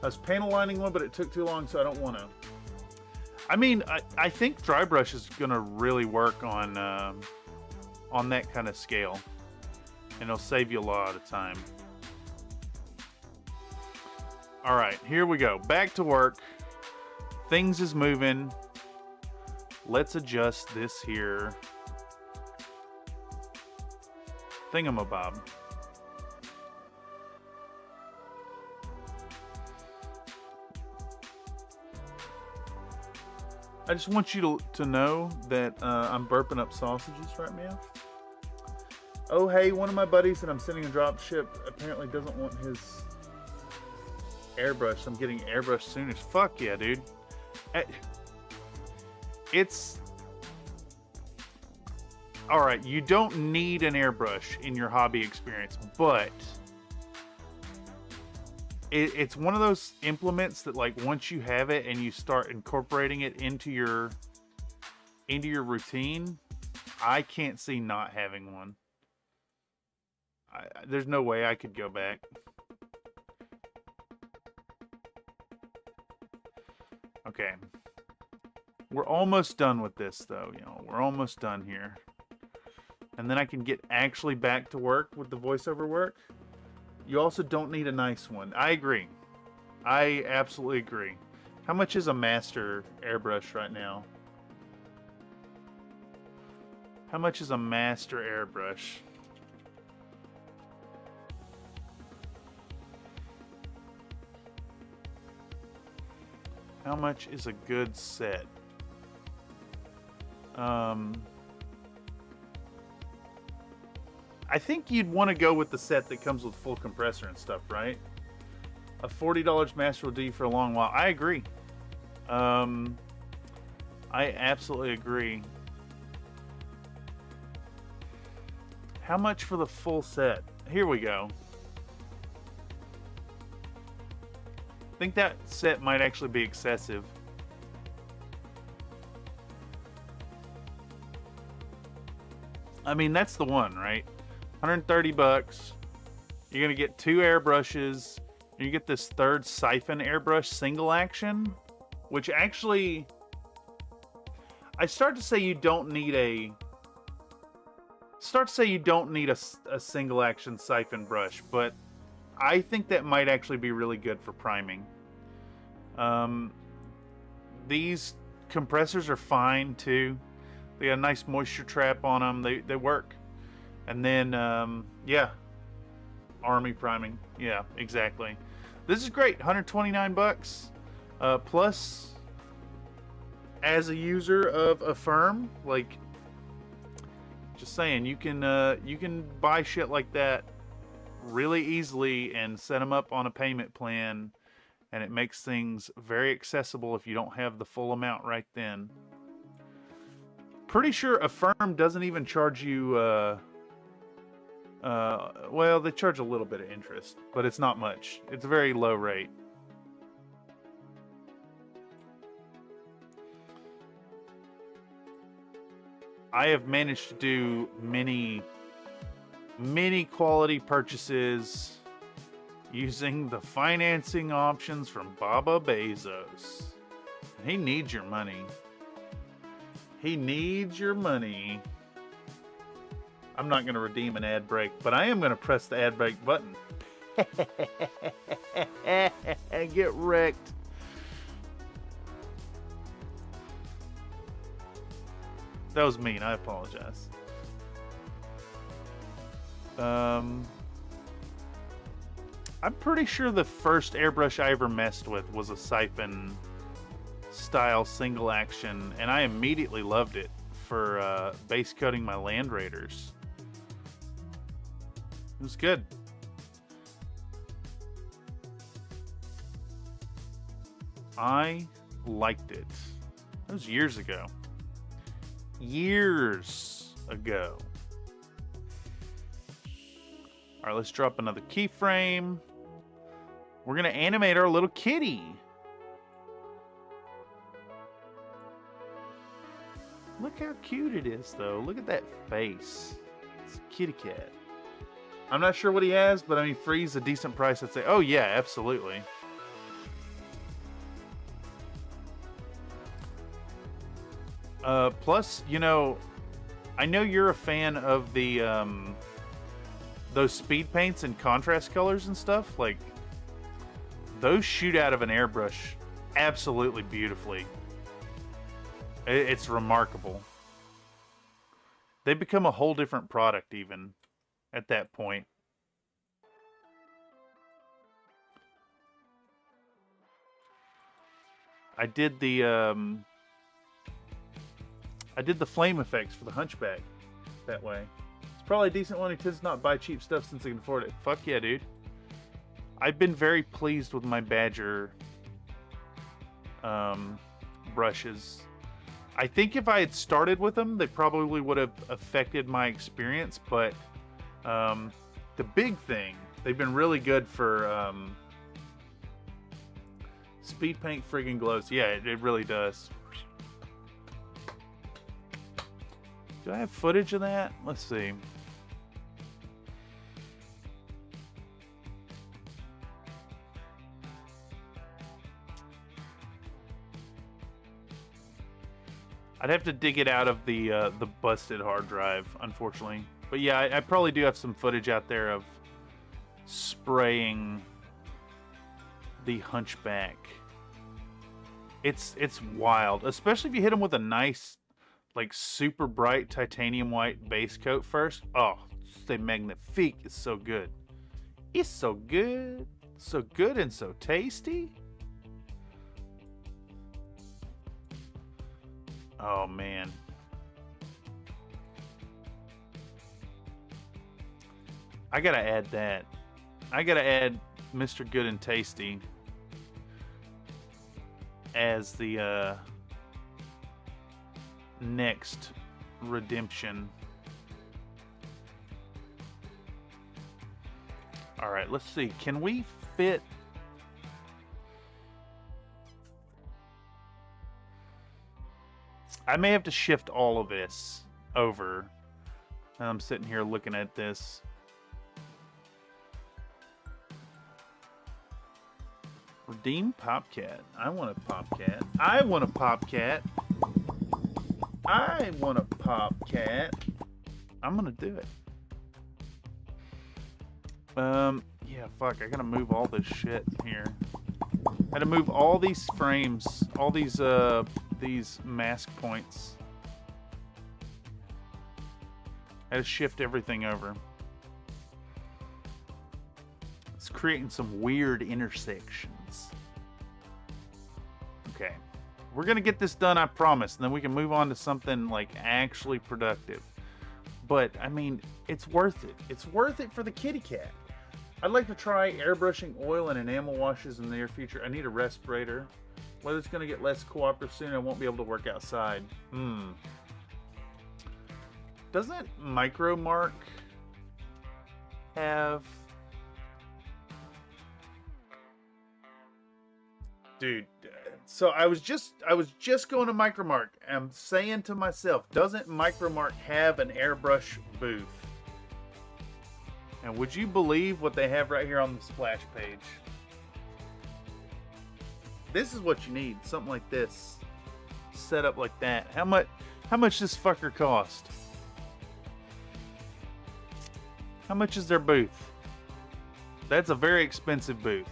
Speaker 1: I was panel lining one, but it took too long, so I don't want to. I mean, I think dry brush is gonna really work on that kind of scale. And it'll save you a lot of time. All right, here we go. Back to work. Things is moving. Let's adjust this here thingamabob. I just want you to know that I'm burping up sausages right now. Oh, hey, one of my buddies that I'm sending a drop ship apparently doesn't want his airbrush. I'm getting airbrush soon as fuck yeah, dude. It's... Alright, you don't need an airbrush in your hobby experience, but it's one of those implements that, like, once you have it and you start incorporating it into your routine, I can't see not having one. There's no way I could go back. Okay. We're almost done with this, though. You know, we're almost done here. And then I can get actually back to work with the voiceover work. You also don't need a nice one. I agree. I absolutely agree. How much is a master airbrush right now? How much is a master airbrush? How much is a good set? I think you'd want to go with the set that comes with full compressor and stuff, right? A $40 master will do you for a long while. I agree. I absolutely agree. How much for the full set? Here we go. I think that set might actually be excessive. I mean, that's the one, right? 130 bucks. You're gonna get 2 airbrushes. You get this third siphon airbrush single action, which actually, I start to say you don't need a single action siphon brush, but I think that might actually be really good for priming. These compressors are fine too. They got a nice moisture trap on them. They work. And then, yeah, army priming. Yeah, exactly. This is great. 129 bucks. Plus, as a user of a firm, like, just saying, you can buy shit like that really easily and set them up on a payment plan, and it makes things very accessible if you don't have the full amount right then. Pretty sure a firm doesn't even charge you, well, they charge a little bit of interest, but it's not much. It's a very low rate. I have managed to do many quality purchases using the financing options from Baba Bezos. He needs your money. He needs your money. I'm not going to redeem an ad break, but I am going to press the ad break button. And get wrecked. That was mean. I apologize. I'm pretty sure the first airbrush I ever messed with was a siphon style single action, and I immediately loved it for base coating my Land Raiders. It was good. I liked it. That was years ago. Years ago. All right, let's drop another keyframe. We're gonna animate our little kitty. Look how cute it is, though. Look at that face. It's a kitty cat. I'm not sure what he has, but I mean, free's a decent price. I'd say, oh yeah, absolutely. Plus, you know, I know you're a fan of the those speed paints and contrast colors and stuff. Like, those shoot out of an airbrush absolutely beautifully. It's remarkable. They become a whole different product even at that point. I did the flame effects for the Hunchback that way. It's probably a decent one. He tends to not buy cheap stuff since he can afford it. Fuck yeah, dude. I've been very pleased with my Badger brushes. I think if I had started with them, they probably would have affected my experience, but the big thing, they've been really good for speed paint friggin' glows. Yeah, it really does. Do I have footage of that? Let's see. I'd have to dig it out of the busted hard drive, unfortunately. But yeah, I probably do have some footage out there of spraying the Hunchback. It's wild, especially if you hit them with a nice, like, super bright titanium white base coat first. Oh, c'est magnifique. It's so good. It's so good. So good and so tasty. Oh, man. I gotta add that. I gotta add Mr. Good and Tasty as the next redemption. All right, let's see. Can we fit? I may have to shift all of this over. I'm sitting here looking at this. Redeem Popcat. I want a Popcat. I want a Popcat. I want a Popcat. I'm gonna do it. Yeah, fuck. I gotta move all this shit here. I gotta move all these frames, all these mask points. I gotta shift everything over. It's creating some weird intersections. Okay. We're gonna get this done, I promise, and then we can move on to something like actually productive. But I mean, it's worth it. It's worth it for the kitty cat. I'd like to try airbrushing oil and enamel washes in the near future. I need a respirator. Weather's gonna get less cooperative soon. I won't be able to work outside. Doesn't Micromark have... Dude, so I was just going to Micromark. I'm saying to myself, doesn't Micromark have an airbrush booth? And would you believe what they have right here on the splash page? This is what you need, something like this, set up like that. How much this fucker cost? How much is their booth? That's a very expensive booth.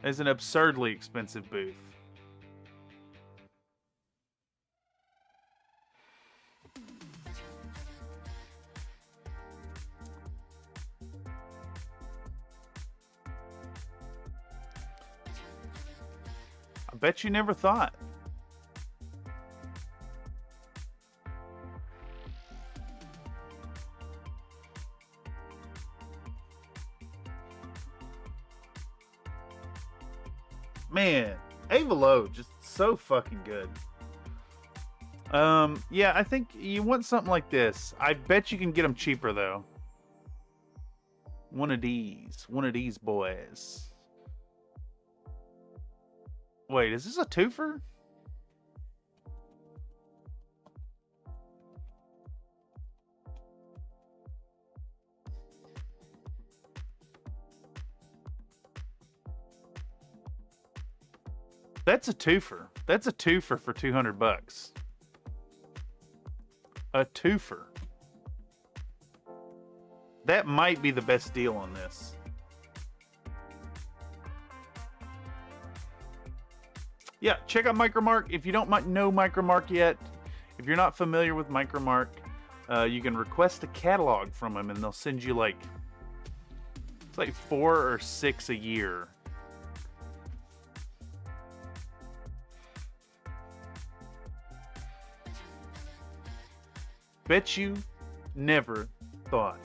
Speaker 1: It's an absurdly expensive booth. I bet you never thought. Man, Avalo, just so fucking good. Yeah, I think you want something like this. I bet you can get them cheaper, though. One of these boys. Wait, is this a twofer? That's a twofer. That's a twofer for $200. A twofer. That might be the best deal on this. Yeah, check out Micromark. If you don't know Micromark yet, if you're not familiar with Micromark, you can request a catalog from them, and they'll send you like 4 or 6 a year. Bet you never thought.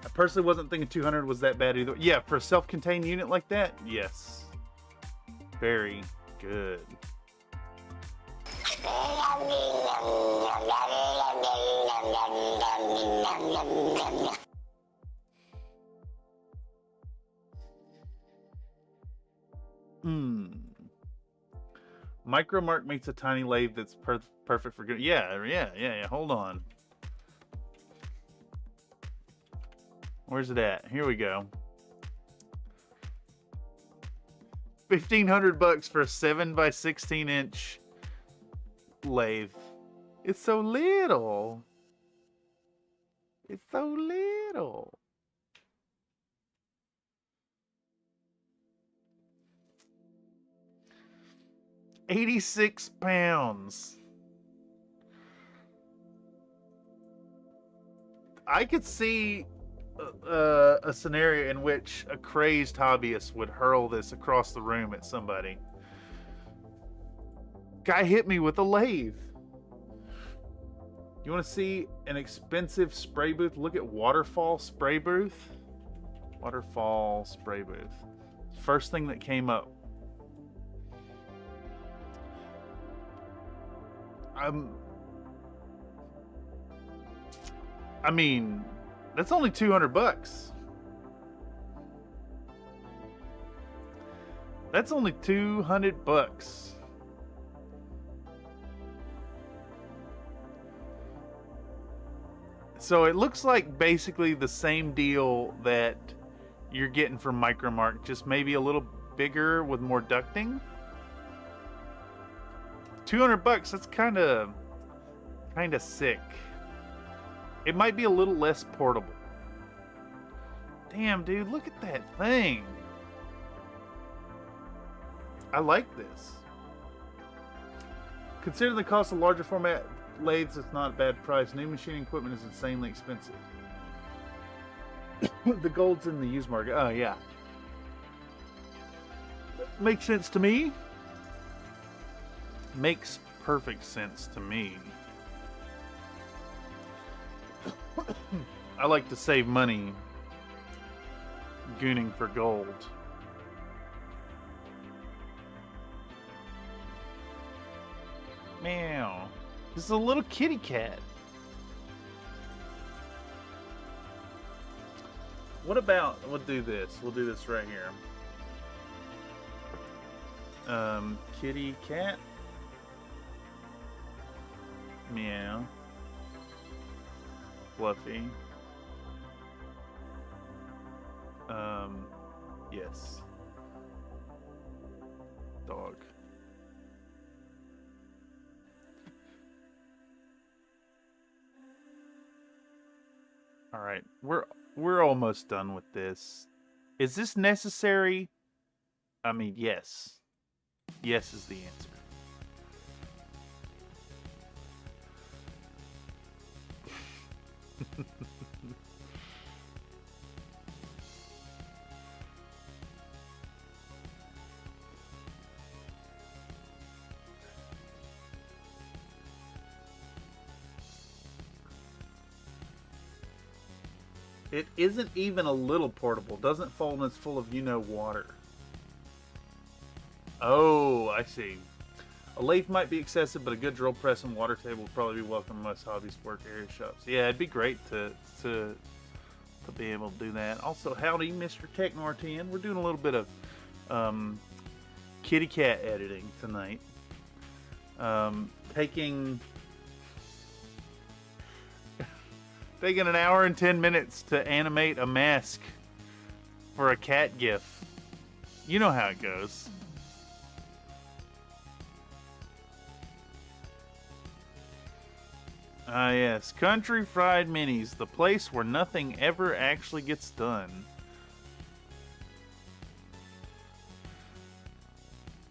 Speaker 1: I personally wasn't thinking 200 was that bad either. Yeah, for a self-contained unit like that, yes. Very good. Micromark makes a tiny lathe that's perfect for good. Yeah. Hold on. Where's it at? Here we go. $1,500 for a 7x16" lathe. It's so little. It's so little. £86. I could see a scenario in which a crazed hobbyist would hurl this across the room at somebody. Guy hit me with a lathe. You want to see an expensive spray booth? Look at Waterfall Spray Booth. Waterfall Spray Booth. First thing that came up. I mean, that's only $200. That's only $200. So it looks like basically the same deal that you're getting from Micromark, just maybe a little bigger with more ducting. $200, that's kind of sick. It might be a little less portable. Damn, dude, look at that thing. I like this. Consider the cost of larger format lathes, it's not a bad price. New machining equipment is insanely expensive. The gold's in the used market. Oh, yeah. Makes sense to me. Makes perfect sense to me. I like to save money gooning for gold. Meow. This is a little kitty cat. What about, we'll do this. We'll do this right here. Kitty cat. Meow. Fluffy. Yes. Dog. All right, we're almost done with this. Is this necessary? I mean, yes. Yes is the answer. It isn't even a little portable. Doesn't fold and it's full of water. Oh, I see. A lathe might be excessive, but a good drill press and water table would probably be welcome in most hobbies work area shops. Yeah, it'd be great to be able to do that. Also, howdy, Mr. TechNor10. We're doing a little bit of kitty cat editing tonight. Taking an hour and 10 minutes to animate a mask for a cat gif. You know how it goes. Ah, yes. Country Fried Minis, the place where nothing ever actually gets done.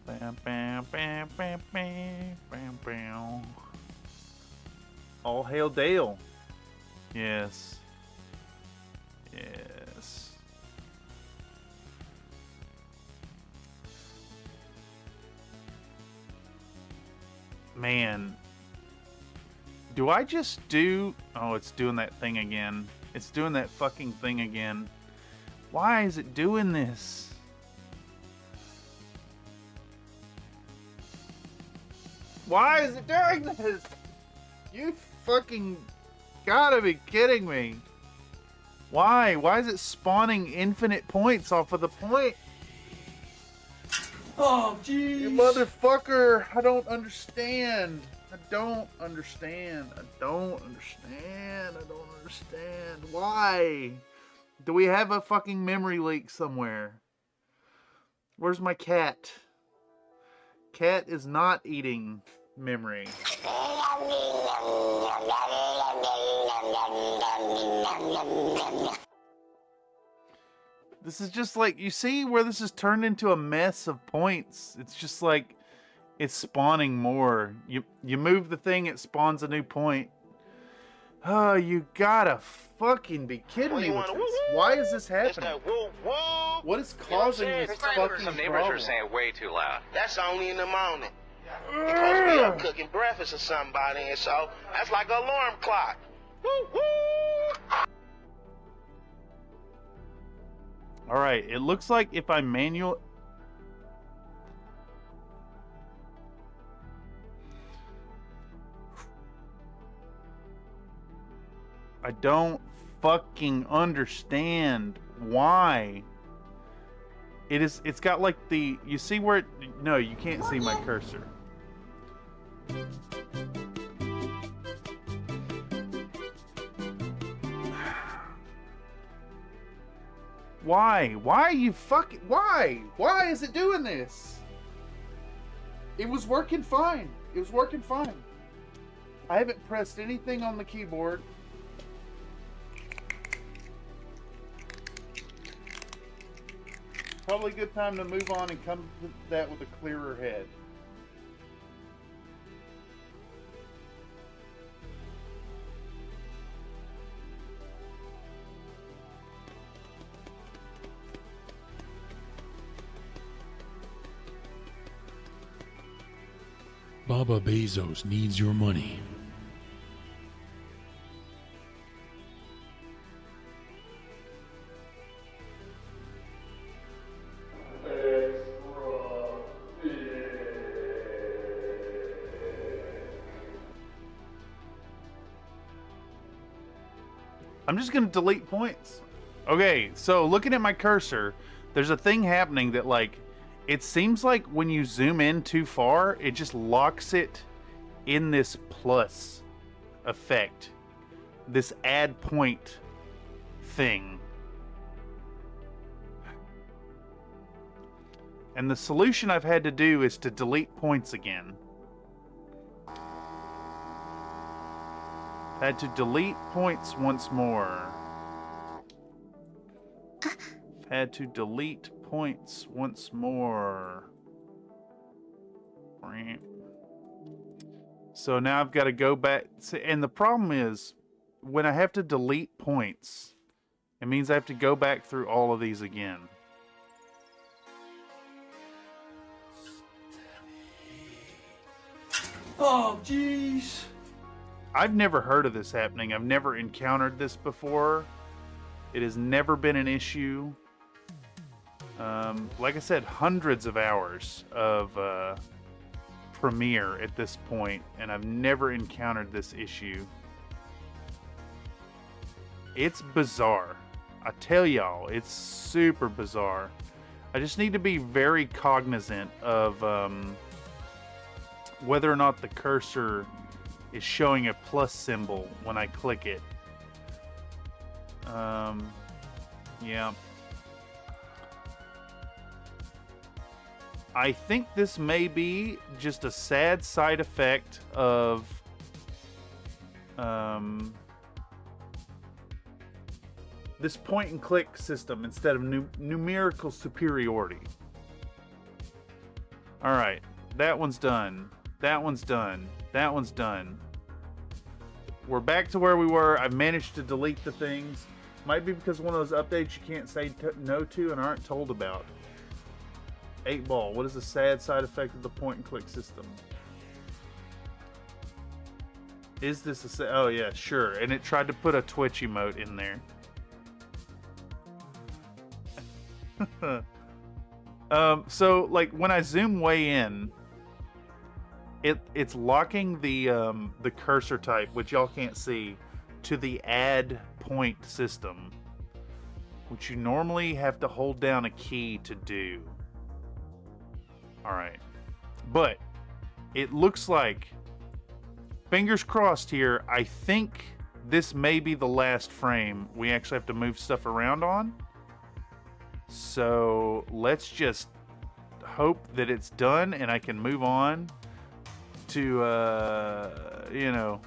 Speaker 1: Bam, bam, bam, bam, bam, bam, bam. All hail Dale. Yes. Yes. Man. Do I just do... Oh, it's doing that thing again. It's doing that fucking thing again. Why is it doing this? Why is it doing this? You fucking gotta be kidding me. Why? Why is it spawning infinite points off of the point?
Speaker 2: Oh, jeez.
Speaker 1: You motherfucker. I don't understand. I don't understand. I don't understand. I don't understand. Why? Do we have a fucking memory leak somewhere? Where's my cat? Cat is not eating memory. This is just like, you see where this is turned into a mess of points. It's just like, it's spawning more. You move the thing, it spawns a new point. Oh, you gotta fucking be kidding me with this. Why is this happening? What is causing this fucking
Speaker 4: Some neighbors
Speaker 1: problem?
Speaker 4: are saying way too loud.
Speaker 5: That's only in the morning. You're supposed to be up cooking breakfast or somebody, and so that's like an alarm clock. Woo woo!
Speaker 1: All right, it looks like if I manual... I don't fucking understand why. It's got like the, you see where it, no, you can't see my cursor. Why? Why are you fucking, why? Why is it doing this? It was working fine. It was working fine. I haven't pressed anything on the keyboard. Probably a good time to move on and come to that with a clearer head.
Speaker 6: Baba Bezos needs your money.
Speaker 1: I'm just gonna delete points. Okay, so looking at my cursor, there's a thing happening that, like, it seems like when you zoom in too far, it just locks it in this plus effect, this add point thing. And the solution I've had to do is to delete points again. Had to delete points once more. Had to delete points once more. So now I've got to go back. And the problem is, when I have to delete points, it means I have to go back through all of these again.
Speaker 2: Oh, jeez.
Speaker 1: I've never heard of this happening. I've never encountered this before. It has never been an issue. Like I said, hundreds of hours of Premiere at this point, and I've never encountered this issue. It's bizarre. I tell y'all, it's super bizarre. I just need to be very cognizant of whether or not the cursor is showing a plus symbol when I click it. Yeah. I think this may be just a sad side effect of this point and click system instead of numerical superiority. Alright, that one's done. That one's done. That one's done. We're back to where we were. I've managed to delete the things. Might be because one of those updates you can't say no to and aren't told about. 8-ball. What is the sad side effect of the point and click system? Is this a... Oh, yeah, sure. And it tried to put a Twitch emote in there. So, like, when I zoom way in, it's locking the cursor type, which y'all can't see, to the add point system, which you normally have to hold down a key to do. Alright. But it looks like, fingers crossed here, I think this may be the last frame we actually have to move stuff around on. So let's just hope that it's done and I can move on to, you know,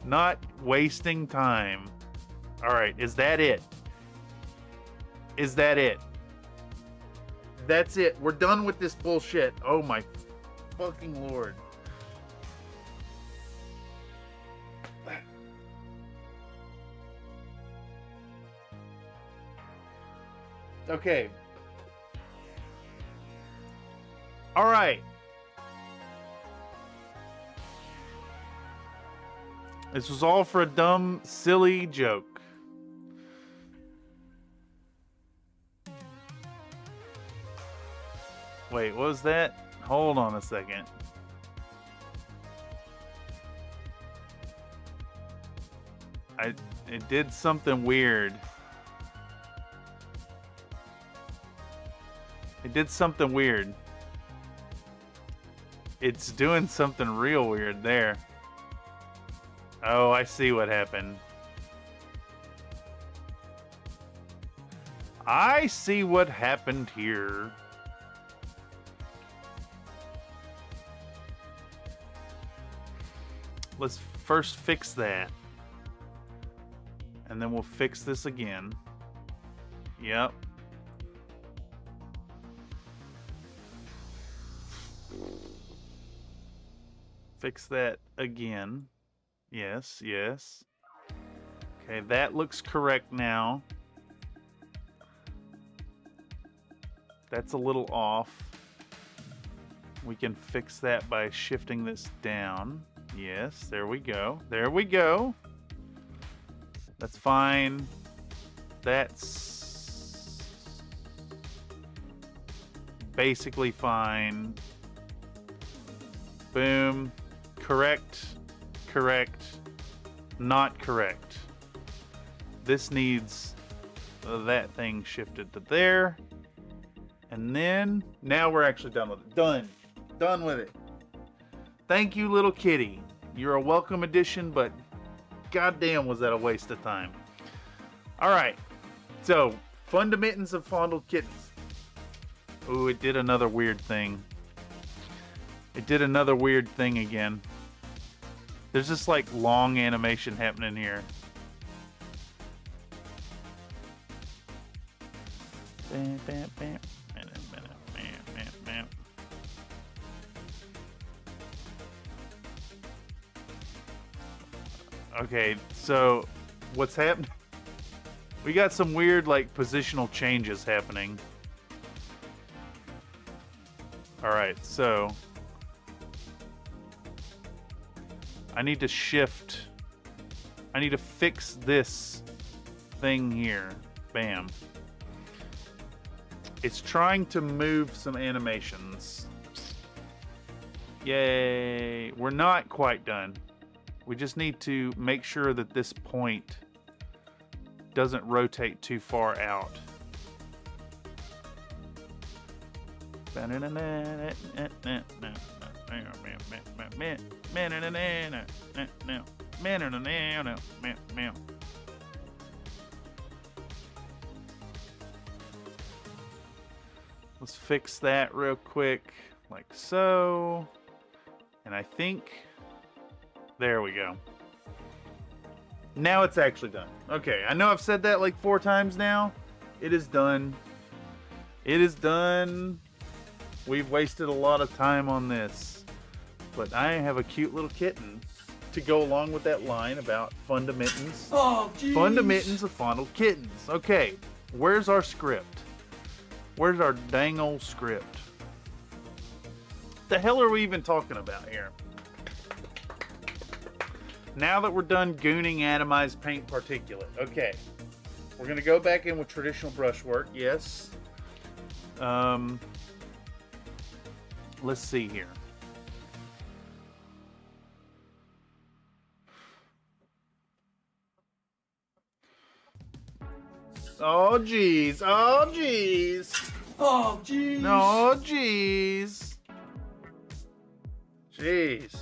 Speaker 1: not wasting time. Alright, is that it? Is that it? That's it. We're done with this bullshit. Oh my fucking lord. Okay. All right. This was all for a dumb, silly joke. Wait, what was that? Hold on a second. It did something weird. It did something weird. It's doing something real weird there. Oh, I see what happened. I see what happened here. Let's first fix that. And then we'll fix this again. Yep. Fix that again. Yes, yes. Okay, that looks correct now. That's a little off. We can fix that by shifting this down. Yes, there we go. There we go. That's fine. That's basically fine. Boom. Correct. Correct. Not correct. This needs that thing shifted to there. And then, now we're actually done with it. Done. Done with it. Thank you, little kitty. You're a welcome addition, but goddamn was that a waste of time. Alright. So, fundamentals of fondled kittens. Ooh, it did another weird thing. It did another weird thing again. There's this like long animation happening here. Bam, bam, bam. Bam, bam, bam, bam, bam. Okay, so what's happening? We got some weird like positional changes happening. Alright, so I need to shift. I need to fix this thing here. Bam. It's trying to move some animations. Yay. We're not quite done. We just need to make sure that this point doesn't rotate too far out. Let's fix that real quick, like so. And I think, there we go. Now it's actually done. Okay, I know I've said that like 4 times now. It is done. It is done. We've wasted a lot of time on this. But I have a cute little kitten to go along with that line about fundamentals.
Speaker 2: Oh, jeez.
Speaker 1: Fundamentals of fondled kittens. Okay, where's our script? Where's our dang old script? The hell are we even talking about here? Now that we're done gooning atomized paint particulate. Okay. We're going to go back in with traditional brushwork. Yes. Let's see here. Oh, jeez. Oh, jeez.
Speaker 2: Oh, jeez.
Speaker 1: Oh, jeez. Jeez.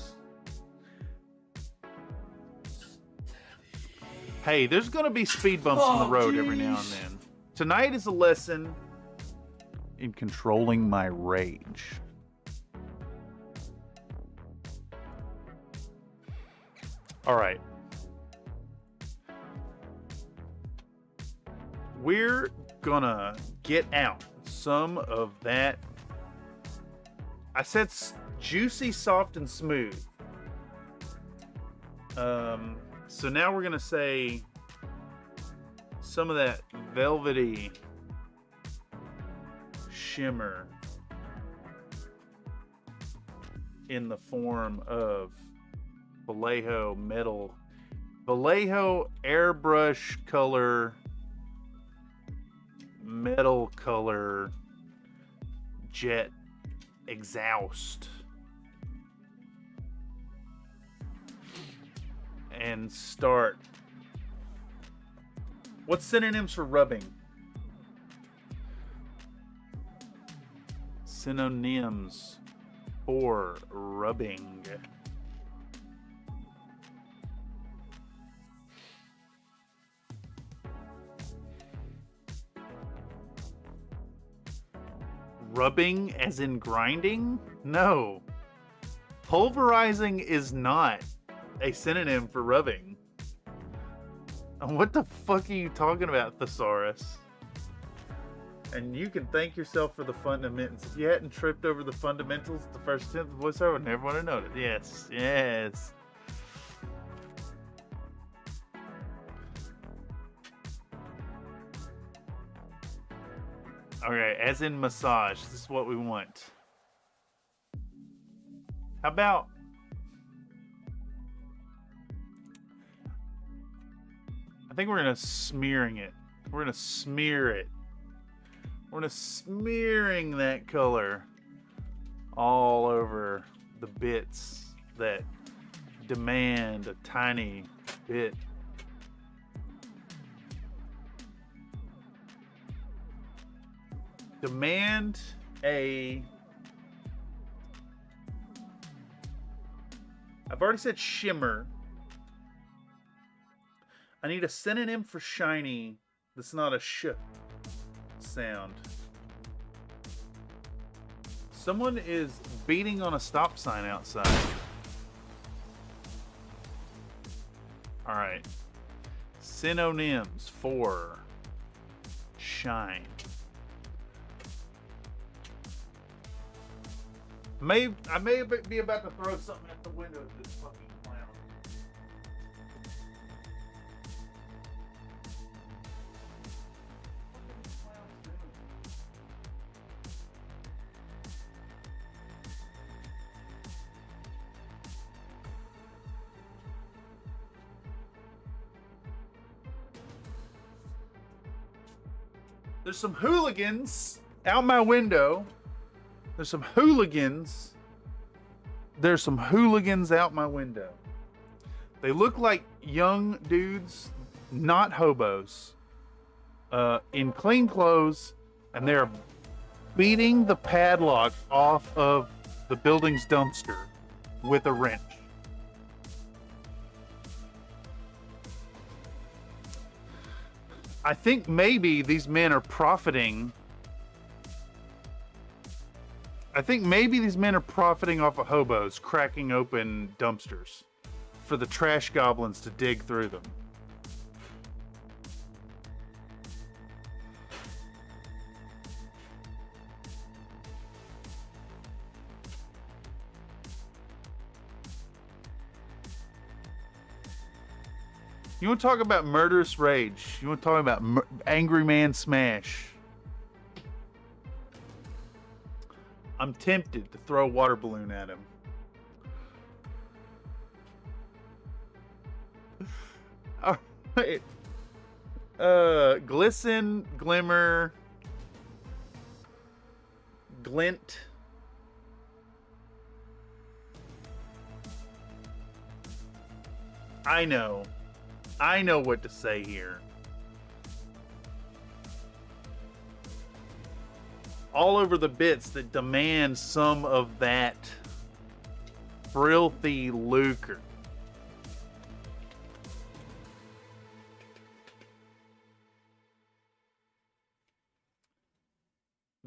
Speaker 1: Hey, there's going to be speed bumps on the road every now and then. Tonight is a lesson in controlling my rage. All right. We're gonna get out some of that. I said juicy, soft, and smooth. So now we're gonna say some of that velvety shimmer in the form of Vallejo metal, Vallejo airbrush color, metal color, jet exhaust. And start. What's synonyms for rubbing? Synonyms for rubbing. Rubbing as in grinding? No. Pulverizing is not a synonym for rubbing. What the fuck are you talking about, Thesaurus? And you can thank yourself for the fundamentals. If you hadn't tripped over the fundamentals, the first attempt of the voiceover, I would never would have known it. Yes, yes. Okay, as in massage, this is what we want. How about... I think we're gonna smearing it. We're gonna smear it. We're gonna smearing that color all over the bits that demand a tiny bit. Demand a... I've already said shimmer. I need a synonym for shiny that's not a sh sound. Someone is beating on a stop sign outside. Alright. Synonyms for shine. I may be about to throw something at the window at this fucking clown. There's some hooligans out my window. There's some hooligans. There's some hooligans out my window. They look like young dudes, not hobos, in clean clothes, and they're beating the padlock off of the building's dumpster with a wrench. I think maybe these men are profiting. I think maybe these men are profiting off of hobos cracking open dumpsters for the trash goblins to dig through them. You want to talk about murderous rage? You want to talk about angry man smash? I'm tempted to throw a water balloon at him. All right. Glisten, glimmer, glint. I know what to say here. All over the bits that demand some of that filthy lucre.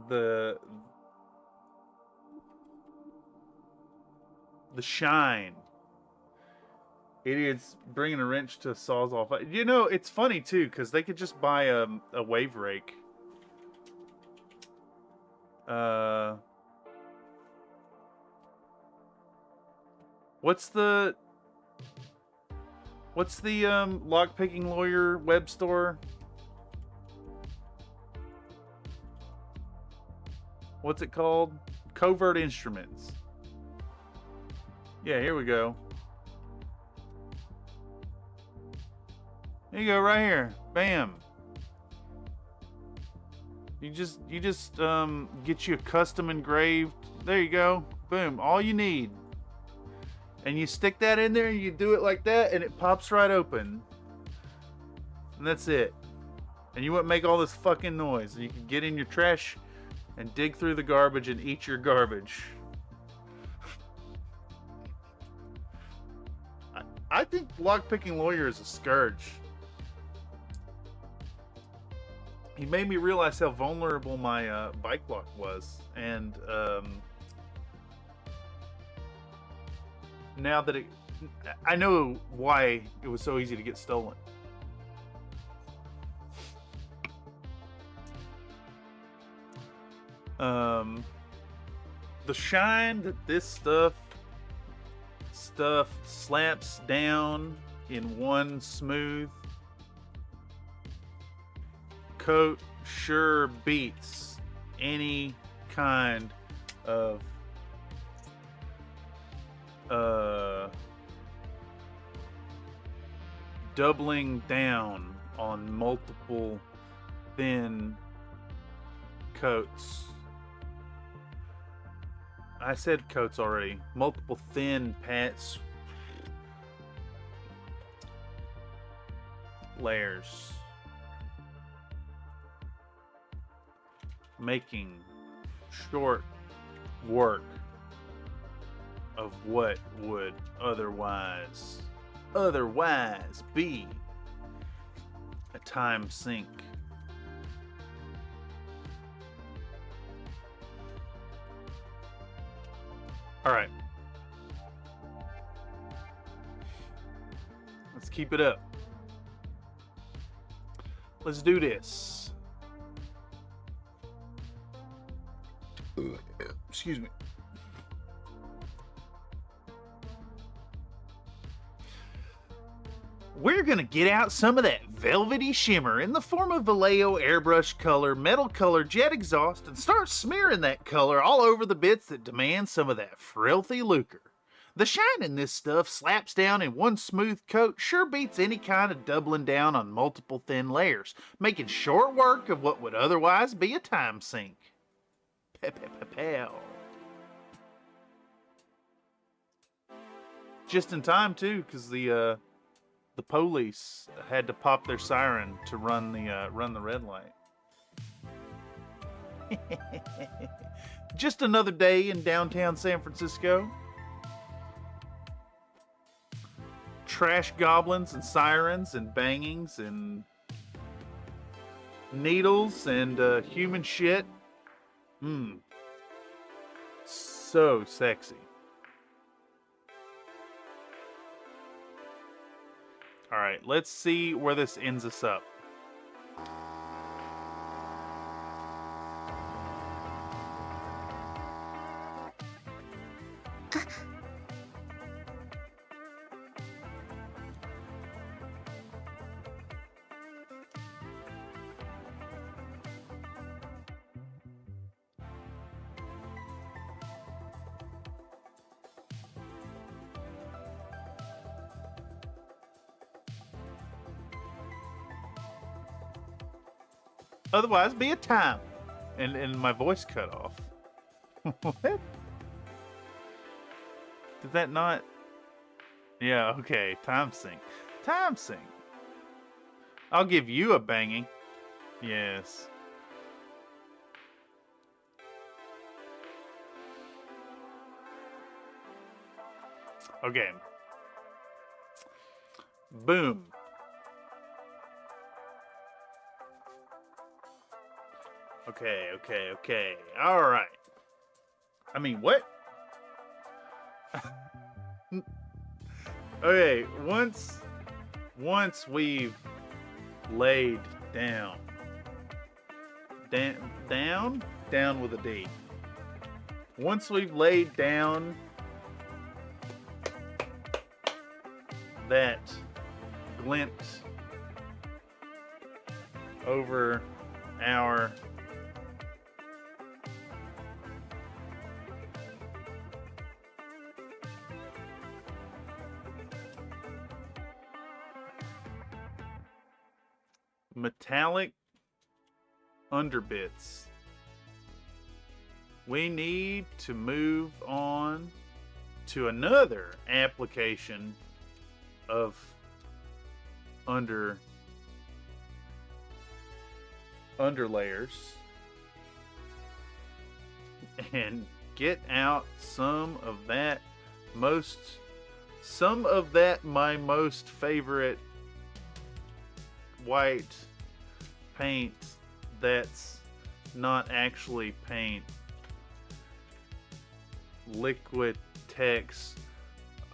Speaker 1: The shine. Idiots bringing a wrench to a sawzall. You know, it's funny too, because they could just buy a wave rake. What's the lockpicking lawyer web store? what's it called? Covert instruments. Yeah, here we go. There you go, right here. Bam. You just get you a custom engraved. There you go. Boom. All you need. And you stick that in there and you do it like that and it pops right open. And that's it. And you wouldn't make all this fucking noise. You can get in your trash and dig through the garbage and eat your garbage. I think lockpicking lawyer is a scourge. He made me realize how vulnerable my bike lock was, and now that I know why it was so easy to get stolen. The shine that this stuff slaps down in one smooth coat sure beats any kind of doubling down on multiple thin coats. I said coats already. Multiple thin pants. Layers. Making short work of what would otherwise be a time sink. All right. Let's keep it up. Let's do this. Excuse me. We're gonna get out some of that velvety shimmer in the form of Vallejo airbrush color, metal color jet exhaust, and start smearing that color all over the bits that demand some of that filthy lucre. The shine in this stuff slaps down in one smooth coat sure beats any kind of doubling down on multiple thin layers, making short work of what would otherwise be a time sink. Pow. Just in time too, because the police had to pop their siren to run the red light. Just another day in downtown San Francisco. Trash goblins and sirens and bangings and needles and human shit. So sexy. All right, let's see where this ends us up. Otherwise, be a time. And my voice cut off. What? Did that not? Yeah, okay. Time sync. Time sync. I'll give you a banging. Yes. Okay. Boom. Okay. All right. I mean, what? Okay, once we've laid down with a D. Once we've laid down that glint over our metallic underbits. We need to move on to another application of underlayers and get out some of that my most favorite white paint that's not actually paint. Liquid text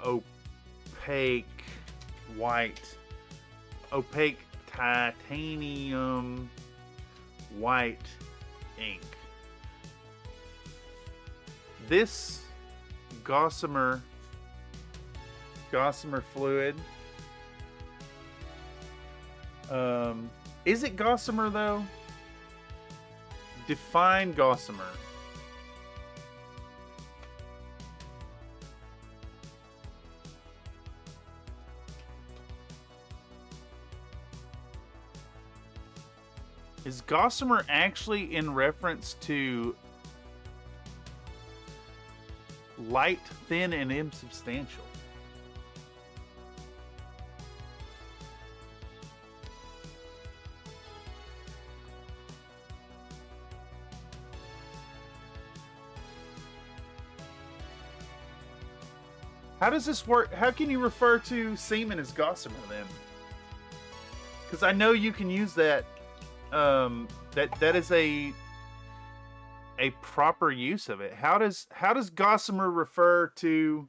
Speaker 1: opaque white, opaque titanium white ink. This gossamer fluid, is it gossamer though? Define gossamer. Is gossamer actually in reference to light, thin, and insubstantial? How does this work? How can you refer to semen as gossamer then? Because I know you can use that. That is a proper use of it. How does gossamer refer to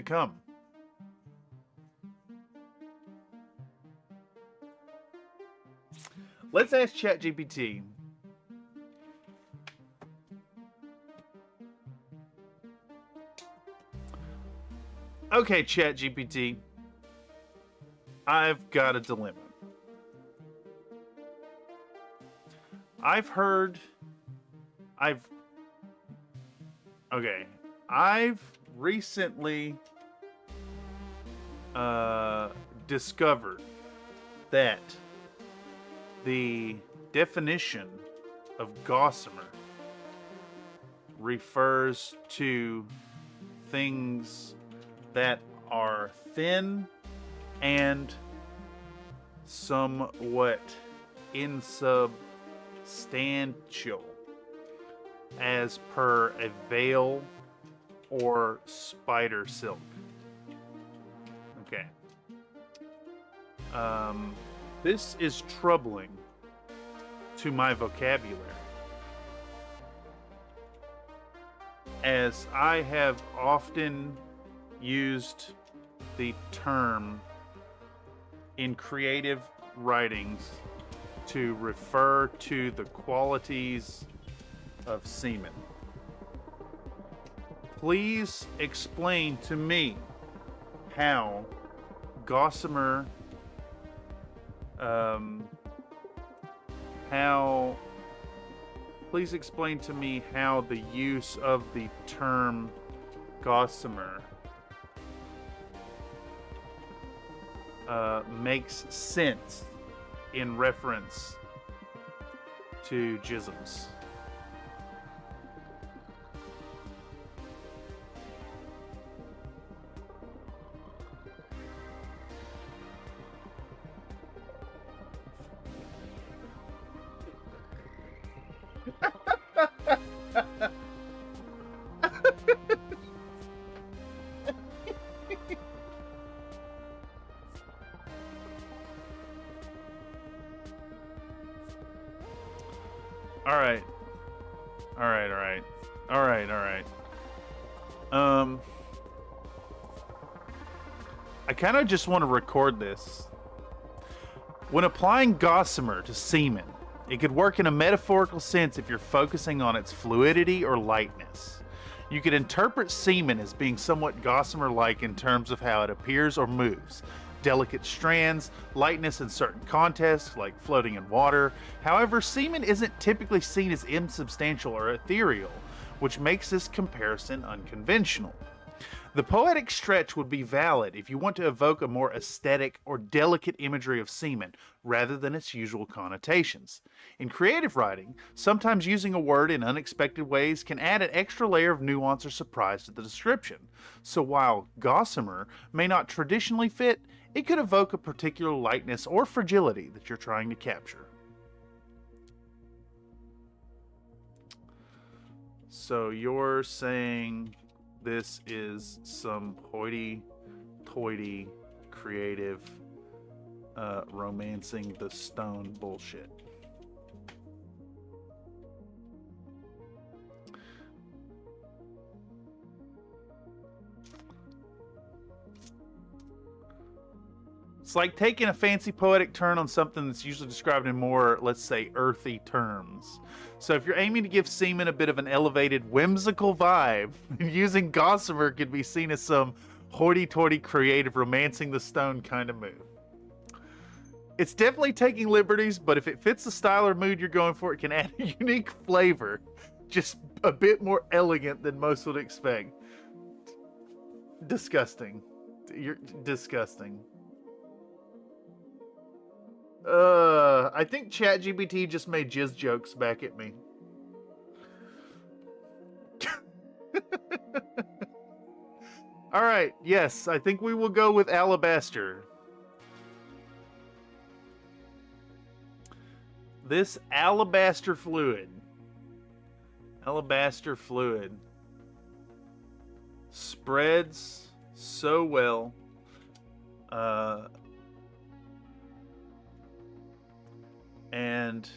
Speaker 1: cum? Let's ask ChatGPT. Okay, ChatGPT. I've got a dilemma. I've recently discovered that the definition of gossamer refers to things that are thin and somewhat insubstantial, as per a veil or spider silk. Okay. This is troubling to my vocabulary, as I have often used the term in creative writings to refer to the qualities of semen. Please explain to me how gossamer, please explain to me how the use of the term gossamer makes sense in reference to jisms. I kind of just want to record this. When applying gossamer to semen, it could work in a metaphorical sense if you're focusing on its fluidity or lightness. You could interpret semen as being somewhat gossamer-like in terms of how it appears or moves. Delicate strands, lightness in certain contexts, like floating in water. However, semen isn't typically seen as insubstantial or ethereal, which makes this comparison unconventional. The poetic stretch would be valid if you want to evoke a more aesthetic or delicate imagery of semen rather than its usual connotations. In creative writing, sometimes using a word in unexpected ways can add an extra layer of nuance or surprise to the description. So while gossamer may not traditionally fit, it could evoke a particular lightness or fragility that you're trying to capture. So you're saying this is some hoity-toity creative romancing the stone bullshit. It's like taking a fancy poetic turn on something that's usually described in more, let's say, earthy terms. So if you're aiming to give semen a bit of an elevated, whimsical vibe, using gossamer could be seen as some hoity-toity creative romancing the stone kind of move. It's definitely taking liberties, but if it fits the style or mood you're going for, it can add a unique flavor. Just a bit more elegant than most would expect. Disgusting. You're disgusting. I think ChatGPT just made jizz jokes back at me. Alright, yes, I think we will go with alabaster. This alabaster fluid spreads so well. And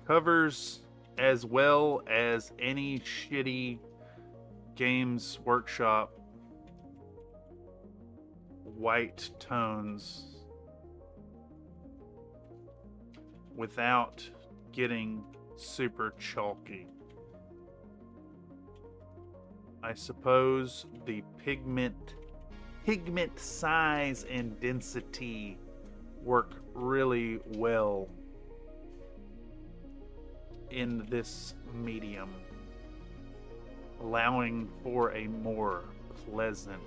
Speaker 1: covers as well as any shitty Games Workshop white tones without getting super chalky. I suppose the pigment size and density work really well in this medium, allowing for a more pleasant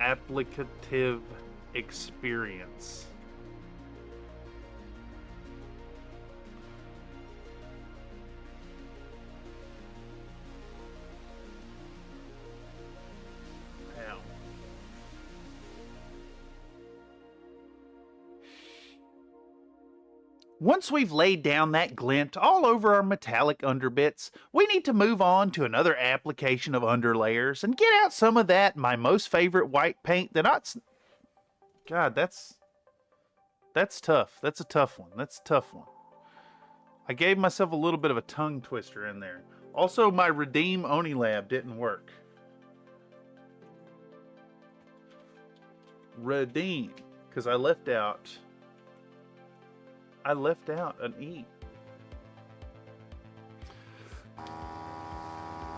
Speaker 1: applicative experience. Once we've laid down that glint all over our metallic underbits, we need to move on to another application of underlayers and get out some of that, my most favorite white paint that not... God, that's tough. That's a tough one. That's a tough one. I gave myself a little bit of a tongue twister in there. Also, my Redeem Oni Lab didn't work. Redeem, because I left out an E.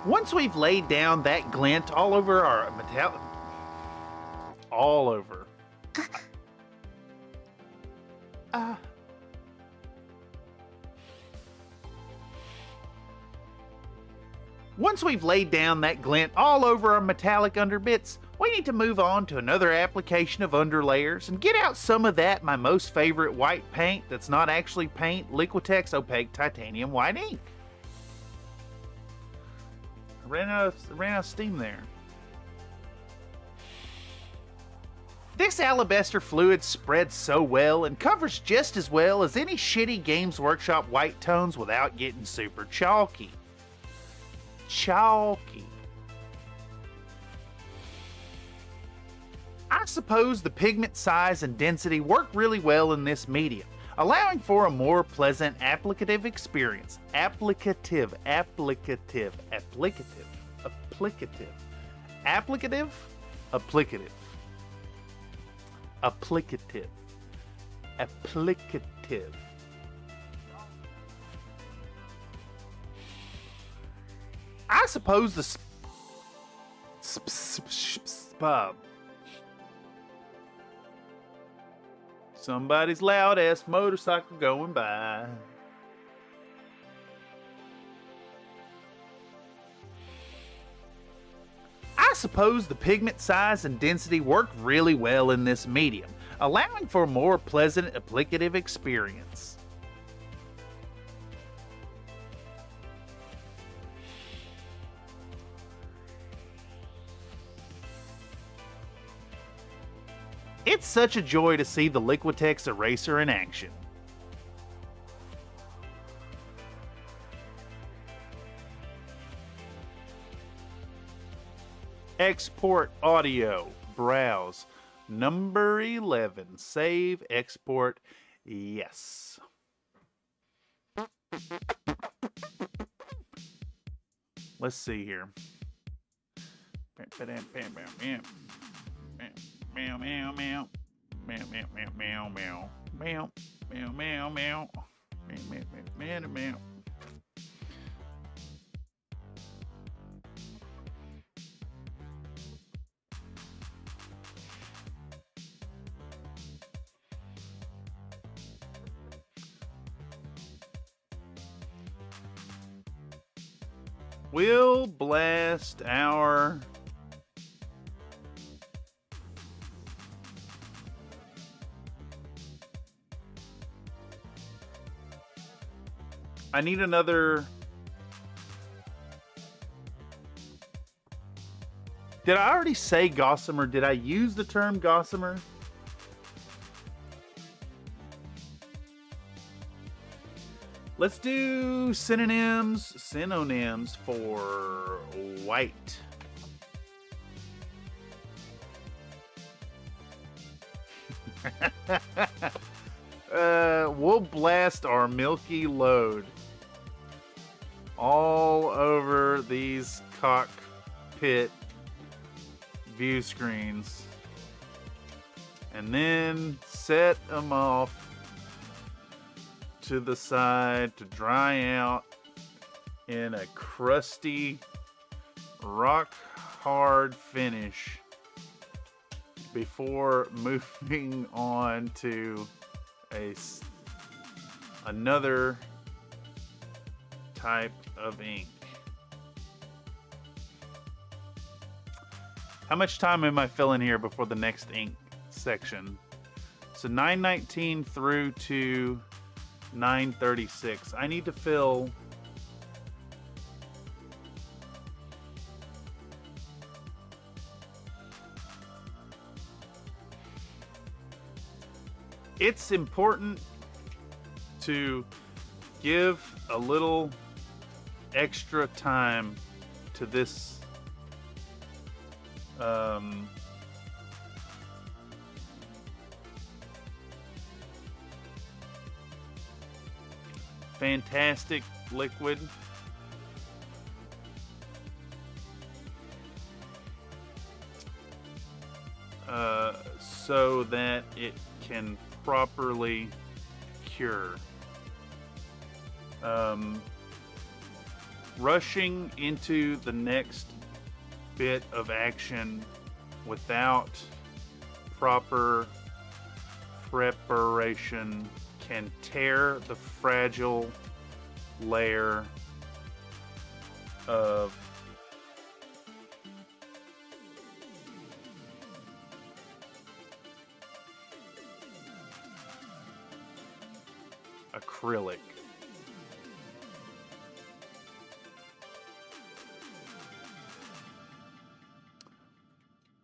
Speaker 1: Once we've laid down that glint all over our metallic... all over. Once we've laid down that glint all over our metallic underbits, we need to move on to another application of underlayers and get out some of that, my most favorite white paint that's not actually paint, Liquitex Opaque Titanium White Ink. I ran out of steam there. This alabaster fluid spreads so well and covers just as well as any shitty Games Workshop white tones without getting super chalky. I suppose the pigment size and density work really well in this medium, allowing for a more pleasant applicative experience. Applicative. I suppose the Somebody's loud ass motorcycle going by. I suppose the pigment size and density work really well in this medium, allowing for a more pleasant applicative experience. It's such a joy to see the Liquitex eraser in action. Export audio, browse, number 11, save, export, yes. Let's see here. Meow, meow, meow. Meow, meow, meow, meow, meow. Meow, meow, meow, meow. Meow, meow, meow, meow, meow. We'll blast our I need another. Did I already say gossamer? Did I use the term gossamer? Let's do synonyms for white. We'll blast our milky load all over these cockpit view screens and then set them off to the side to dry out in a crusty, rock hard finish before moving on to another type of ink. How much time am I filling here before the next ink section? So 9:19 through to 9:36. I need to fill it's important to give a little extra time to this fantastic liquid. So that it can properly cure. Rushing into the next bit of action without proper preparation can tear the fragile layer of acrylic.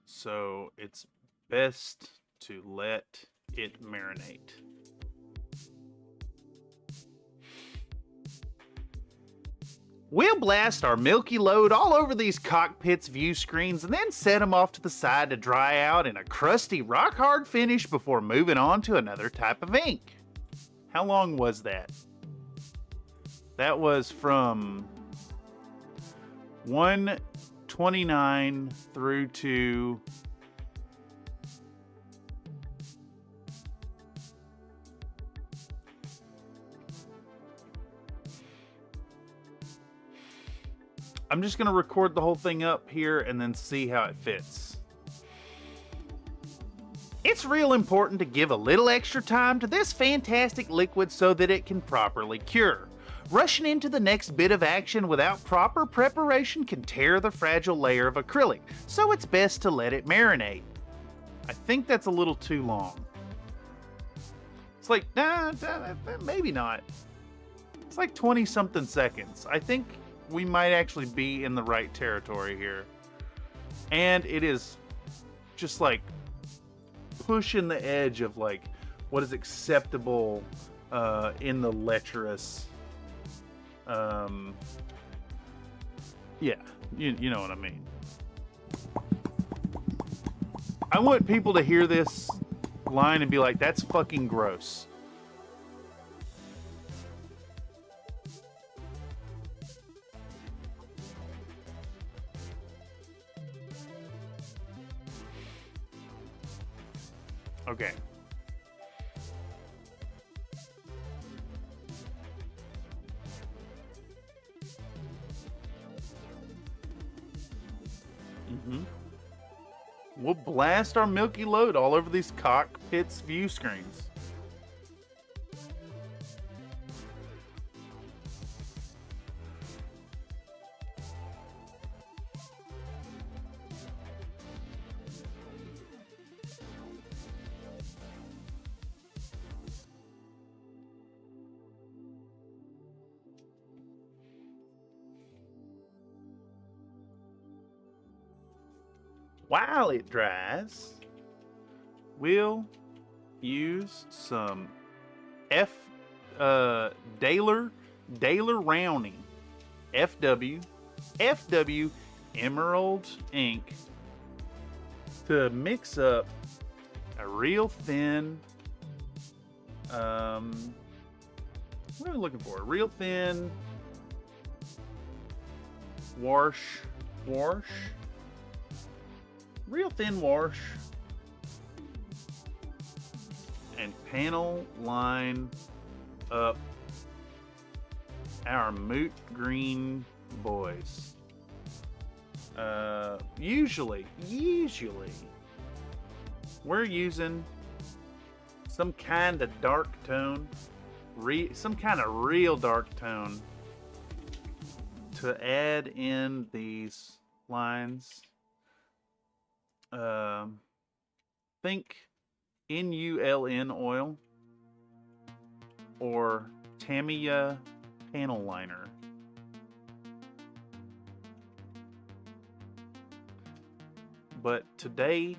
Speaker 1: So it's best to let it marinate. We'll blast our milky load all over these cockpit's view screens and then set them off to the side to dry out in a crusty rock hard finish before moving on to another type of ink. How long was that? That was from 1:29 through to I'm just going to record the whole thing up here and then see how it fits. It's It's real important to give a little extra time to this fantastic liquid so that it can properly cure. Rushing into the next bit of action without proper preparation can tear the fragile layer of acrylic, so it's best to let it marinate. I think that's a little too long. It's like, maybe not. It's like 20-something seconds. I think we might actually be in the right territory here. And it is just like pushing the edge of like what is acceptable in the lecherous. Yeah, you know what I mean. I want people to hear this line and be like, that's fucking gross. Okay. We'll blast our milky load all over these cockpit's view screens. While it dries, we'll use some Daler rounding FW Emerald ink to mix up a real thin what are we looking for? A real thin real thin wash and panel line up our moot green boys. Usually we're using some kind of dark tone, some kind of real dark tone to add in these lines. Think NULN oil or Tamiya panel liner. But today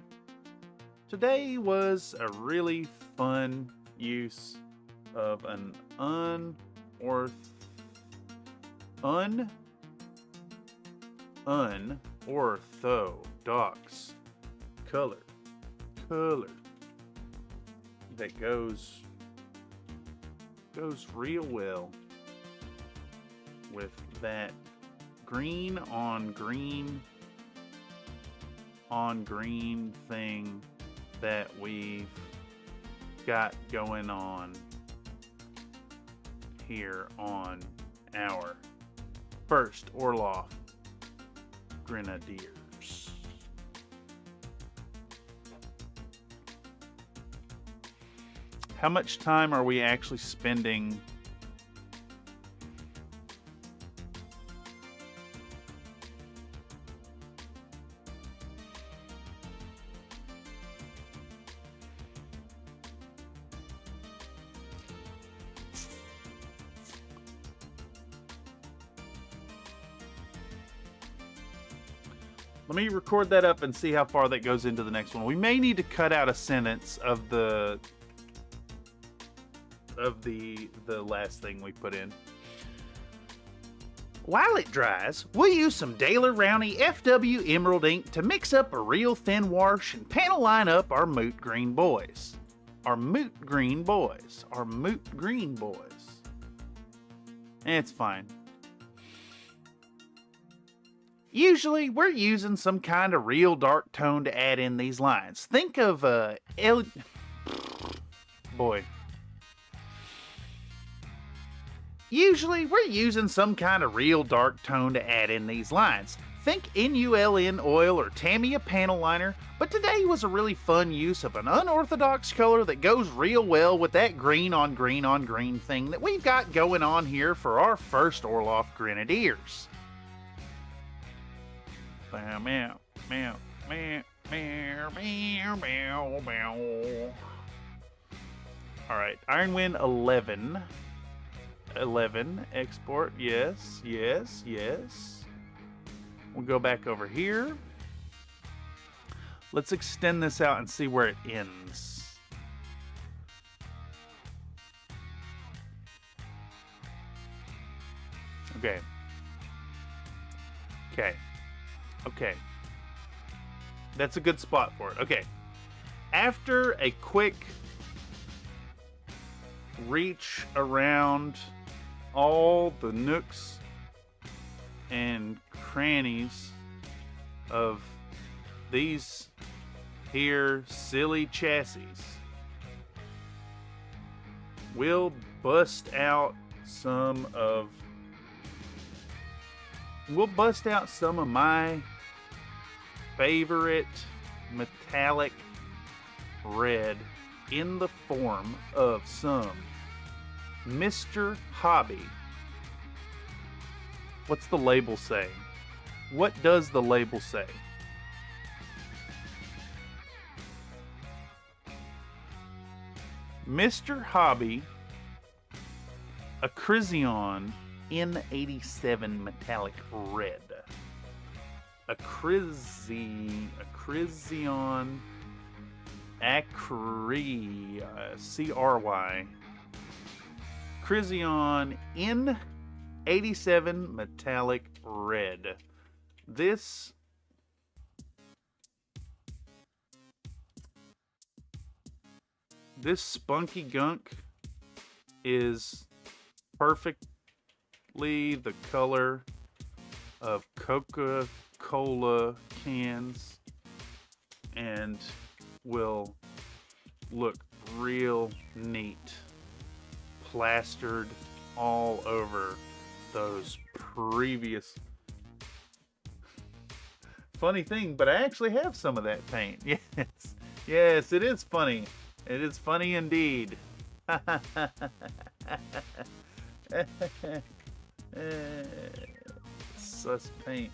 Speaker 1: was a really fun use of an unorthodox color that goes real well with that green on green thing that we've got going on here on our first Orloff Grenadiers. How much time are we actually spending Let me record that up and see how far that goes into the next one. We may need to cut out a sentence of the last thing we put in. While it dries, we'll use some Daler Rowney FW Emerald ink to mix up a real thin wash and panel line up our moot green boys. It's fine. Usually, we're using some kind of real dark tone to add in these lines. Think of Usually, we're using some kind of real dark tone to add in these lines. Think NULN oil or Tamiya panel liner, but today was a really fun use of an unorthodox color that goes real well with that green on green on green thing that we've got going on here for our first Orloff Grenadiers. Meow, meow, meow, meow, meow, meow, meow, meow. Alright, Iron Wind 11. 11, export, yes, yes, yes. We'll go back over here. Let's extend this out and see where it ends. Okay. Okay. Okay. That's a good spot for it. Okay. After a quick reach around all the nooks and crannies of these here silly chassis, we'll bust out some of my favorite metallic red in the form of some Mr. Hobby. What's the label say? What does the label say? Mr. Hobby Acrizion N87 metallic red. Acrizion C-R-Y. Acrizion N87 metallic red. This spunky gunk is perfectly the color of Coca-Cola cans and will look real neat plastered all over those previous. Funny thing, but I actually have some of that paint. Yes, it is funny. It is funny indeed. Sus paint.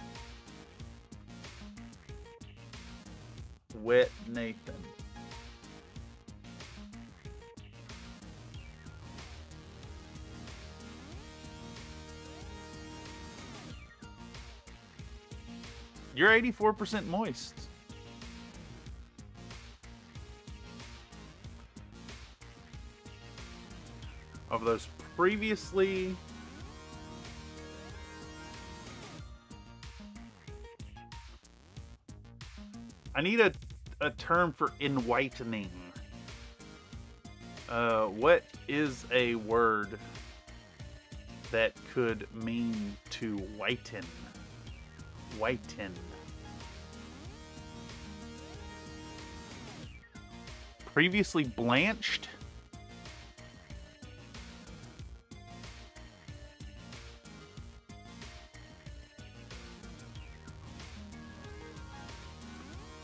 Speaker 1: Wet Nathan. You're 84% moist. Of those previously I need a term for enwhitening. What is a word that could mean to whiten? Whiten. Previously blanched?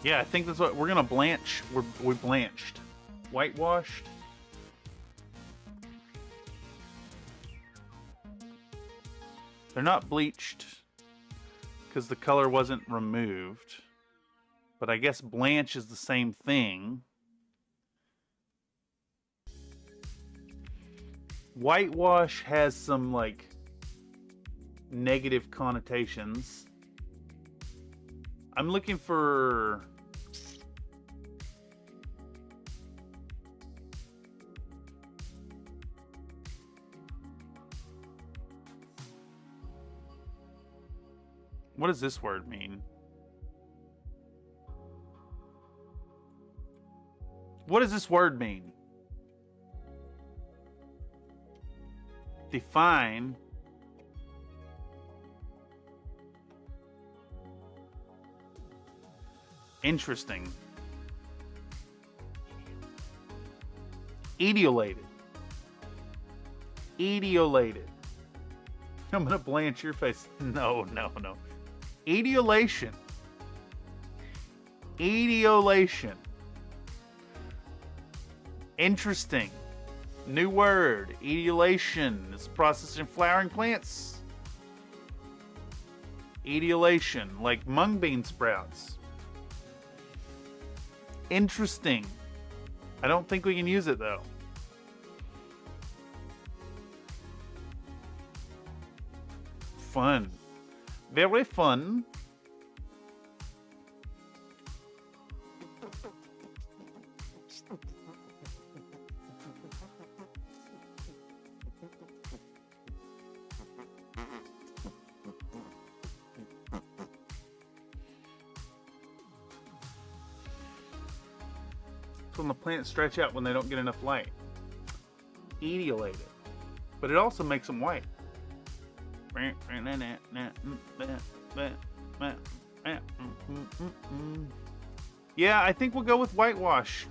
Speaker 1: Yeah, I think that's what we're gonna blanch. We blanched. Whitewashed. They're not bleached because the color wasn't removed. But I guess blanch is the same thing. Whitewash has some like negative connotations. I'm looking for what does this word mean? What does this word mean? Define. Interesting. Etiolated. Etiolated. I'm gonna blanch your face. No. Etiolation. Etiolation. Interesting. New word. Etiolation. It's a process in flowering plants. Etiolation, like mung bean sprouts. Interesting. I don't think we can use it though. Fun. Very fun. When the plants stretch out when they don't get enough light. Etiolated. But it also makes them white. Yeah, I think we'll go with whitewash.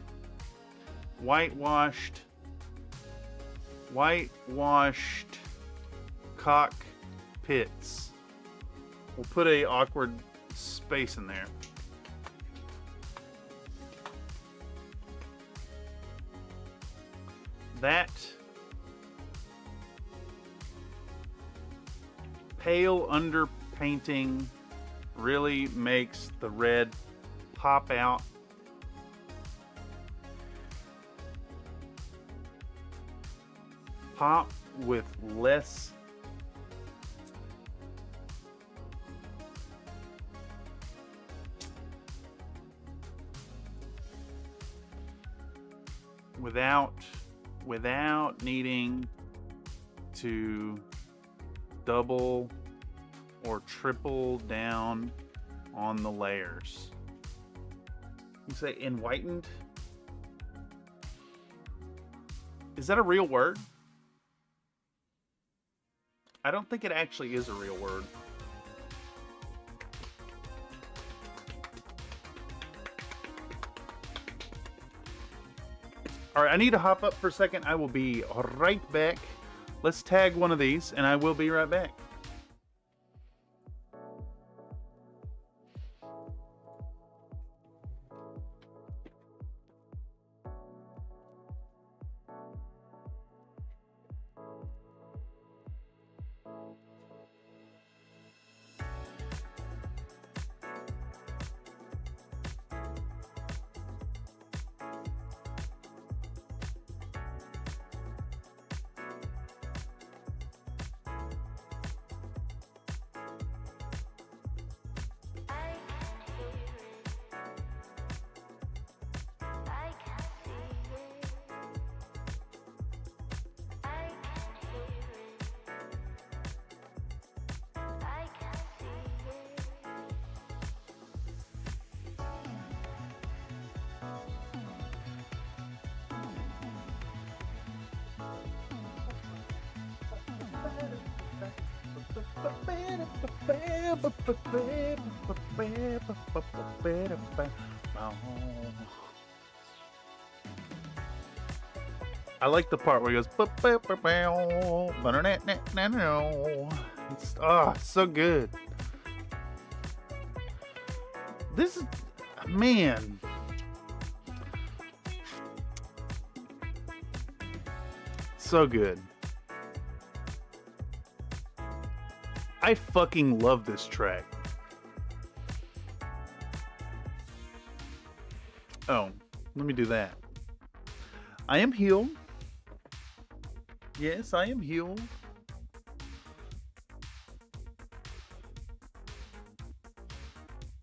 Speaker 1: Whitewashed cockpits. We'll put a awkward space in there. That pale underpainting really makes the red pop out. Pop with less without needing to double or triple down on the layers. You say enlightened? Is that a real word? I don't think it actually is a real word. All right, I need to hop up for a second. I will be right back. Let's tag one of these, and I will be right back. I like the part where he goes. It's so good. This is, man. So good. I fucking love this track. Oh, let me do that. I am healed. Yes, I am healed.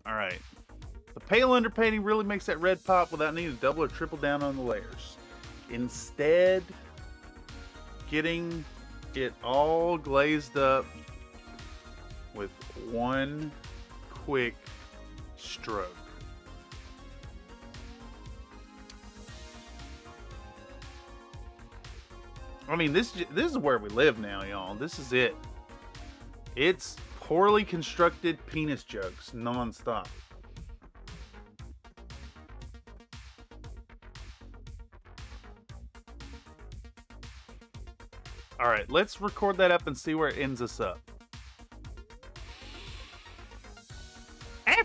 Speaker 1: All right. The pale underpainting really makes that red pop without needing to double or triple down on the layers. Instead, getting it all glazed up with one quick stroke. I mean, this is where we live now, y'all. This is it. It's poorly constructed penis jokes nonstop. All right, let's record that up and see where it ends us up.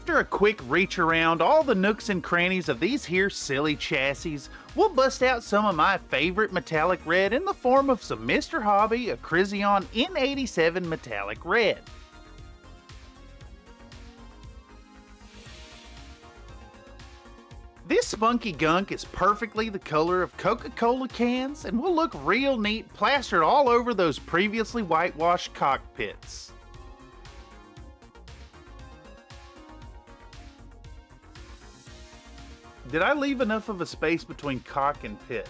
Speaker 1: after a quick reach around all the nooks and crannies of these here silly chassis, we'll bust out some of my favorite metallic red in the form of some Mr. Hobby Acrizion N87 metallic red. This spunky gunk is perfectly the color of Coca-Cola cans and will look real neat plastered all over those previously whitewashed cockpits. Did I leave enough of a space between cock and pit?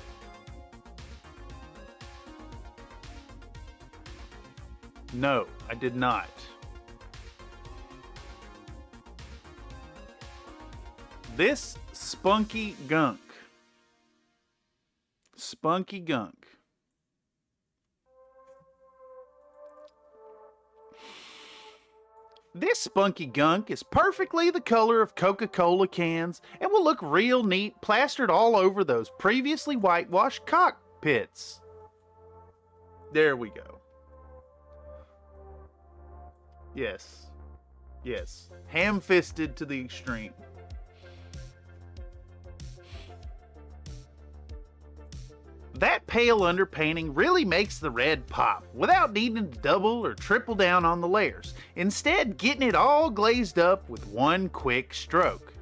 Speaker 1: No, I did not. This spunky gunk. Spunky gunk. This spunky gunk is perfectly the color of Coca-Cola cans and will look real neat plastered all over those previously whitewashed cockpits. There we go. Yes. Yes. Ham-fisted to the extreme. That pale underpainting really makes the red pop without needing to double or triple down on the layers, instead getting it all glazed up with one quick stroke.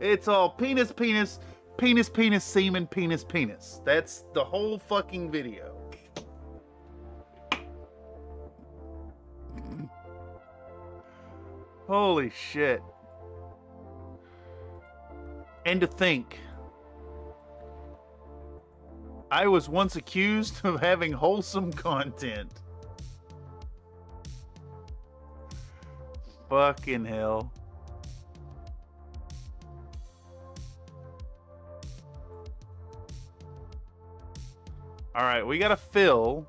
Speaker 1: It's all penis, penis, penis, penis, semen, penis, penis. That's the whole fucking video. Holy shit. And to think, I was once accused of having wholesome content. Fucking hell. Alright, we gotta fill.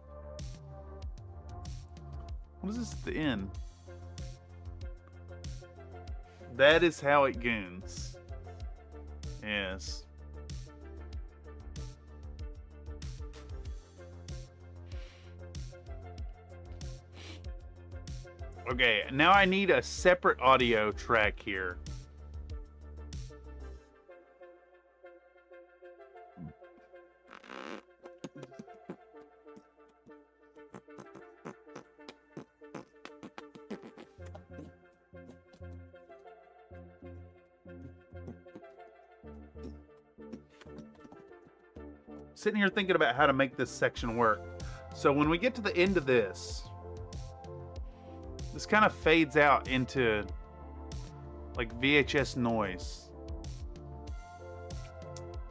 Speaker 1: What is this at the end? That is how it goons. Yes. Okay, now I need a separate audio track here. Sitting here thinking about how to make this section work. So when we get to the end of this kind of fades out into like VHS noise.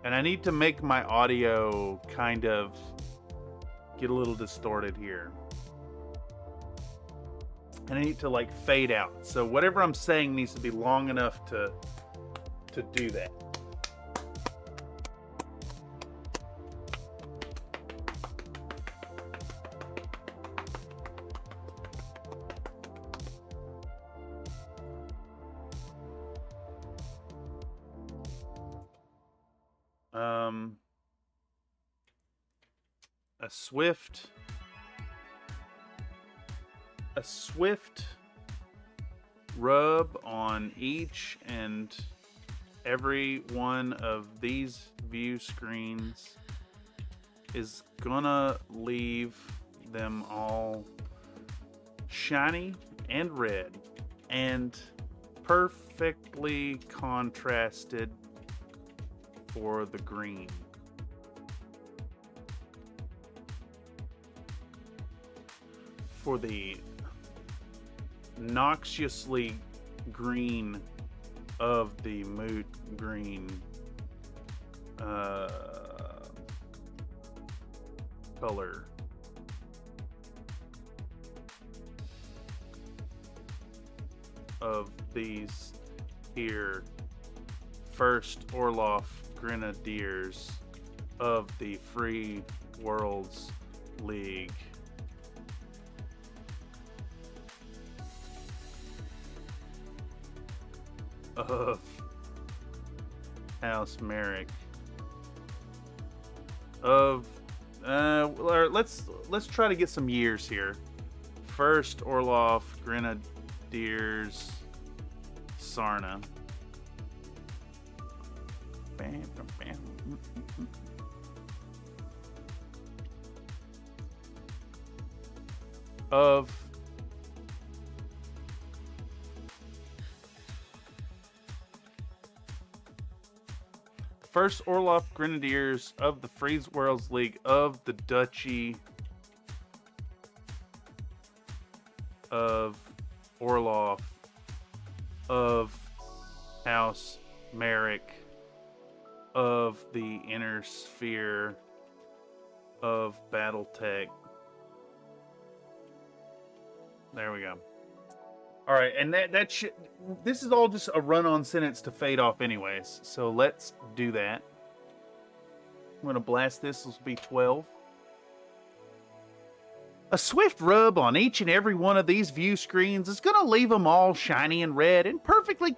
Speaker 1: And I need to make my audio kind of get a little distorted here. And I need to like fade out. So whatever I'm saying needs to be long enough to do that. A swift rub on each and every one of these view screens is gonna leave them all shiny and red and perfectly contrasted for the green. For the noxiously green of the moot green color. Of these here first Orloff Grenadiers of the Free Worlds League. Of House Merrick. Of let's try to get some years here. First Orloff Grenadiers Sarna. Bam, bam, bam. Of First Orloff Grenadiers of the Free Worlds League of the Duchy of Orloff of House Merrick of the Inner Sphere of Battletech. There we go. All right, and this is all just a run-on sentence to fade off anyways. So let's do that. I'm going to blast this. This will be 12. A swift rub on each and every one of these view screens is going to leave them all shiny and red and perfectly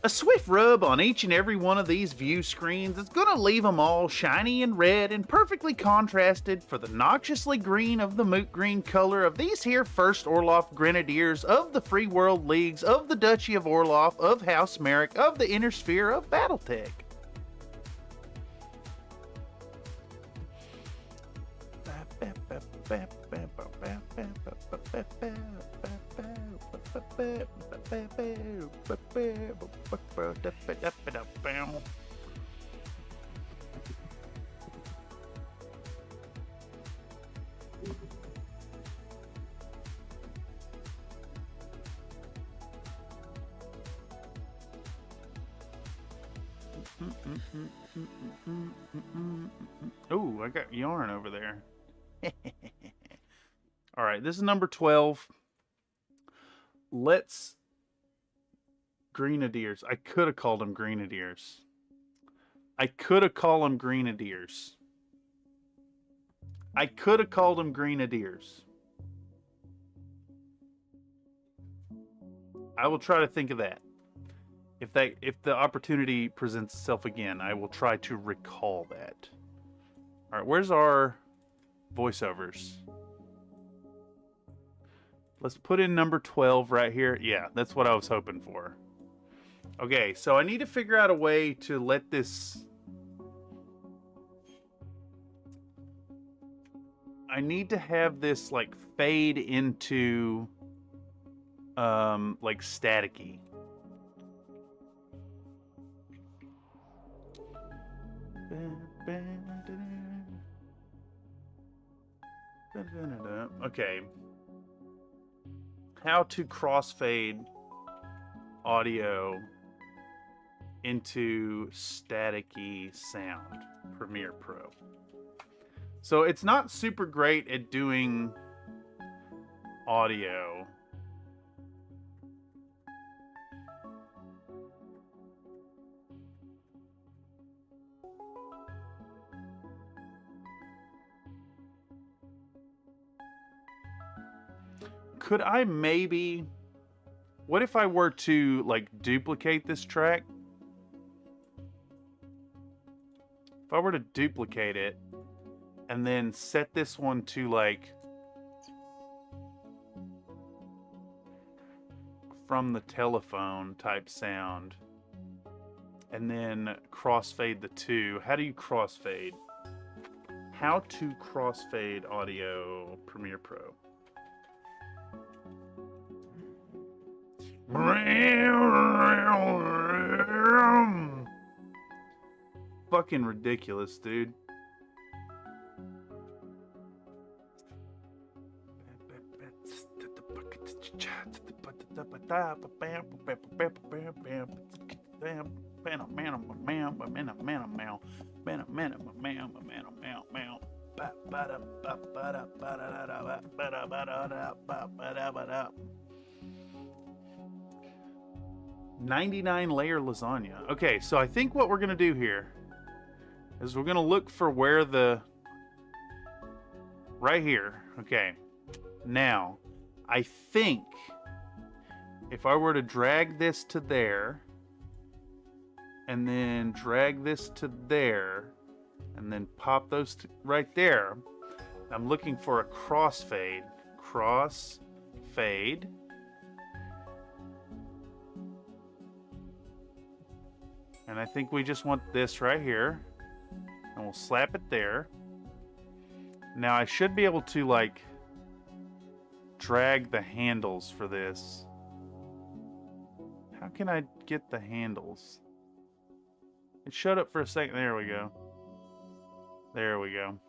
Speaker 1: A swift rub on each and every one of these view screens is going to leave them all shiny and red and perfectly contrasted for the noxiously green of the moot green color of these here First Orloff Grenadiers of the Free World Leagues of the Duchy of Orloff of House Merrick of the Inner Sphere of Battletech. Oh, I got yarn over there. All right, this is number 12. Let's Grenadiers. I could have called them Grenadiers. I could have called them Grenadiers. I could have called them Grenadiers. I will try to think of that. If the opportunity presents itself again, I will try to recall that. All right, where's our voiceovers? Let's put in number 12 right here. Yeah, that's what I was hoping for. Okay, so I need to figure out a way to let this... I need to have this, like, fade into, like, staticky. Okay. How to crossfade audio into staticky sound. Premiere Pro. So it's not super great at doing audio. Could I maybe... What if I were to, like, duplicate this track? If I were to duplicate it, and then set this one to, like... from the telephone type sound. And then crossfade the two. How do you crossfade? How to crossfade audio Premiere Pro. Fucking ridiculous, dude. $99 lasagna. Okay, so I think what we're gonna do here is we're gonna look for where the... right here. Okay, Now, I think if I were to drag this to there, and then drag this to there, and then pop those right there, I'm looking for a crossfade. Crossfade. And I think we just want this right here. And we'll slap it there. Now I should be able to like drag the handles for this. How can I get the handles? It showed up for a second. There we go. There we go.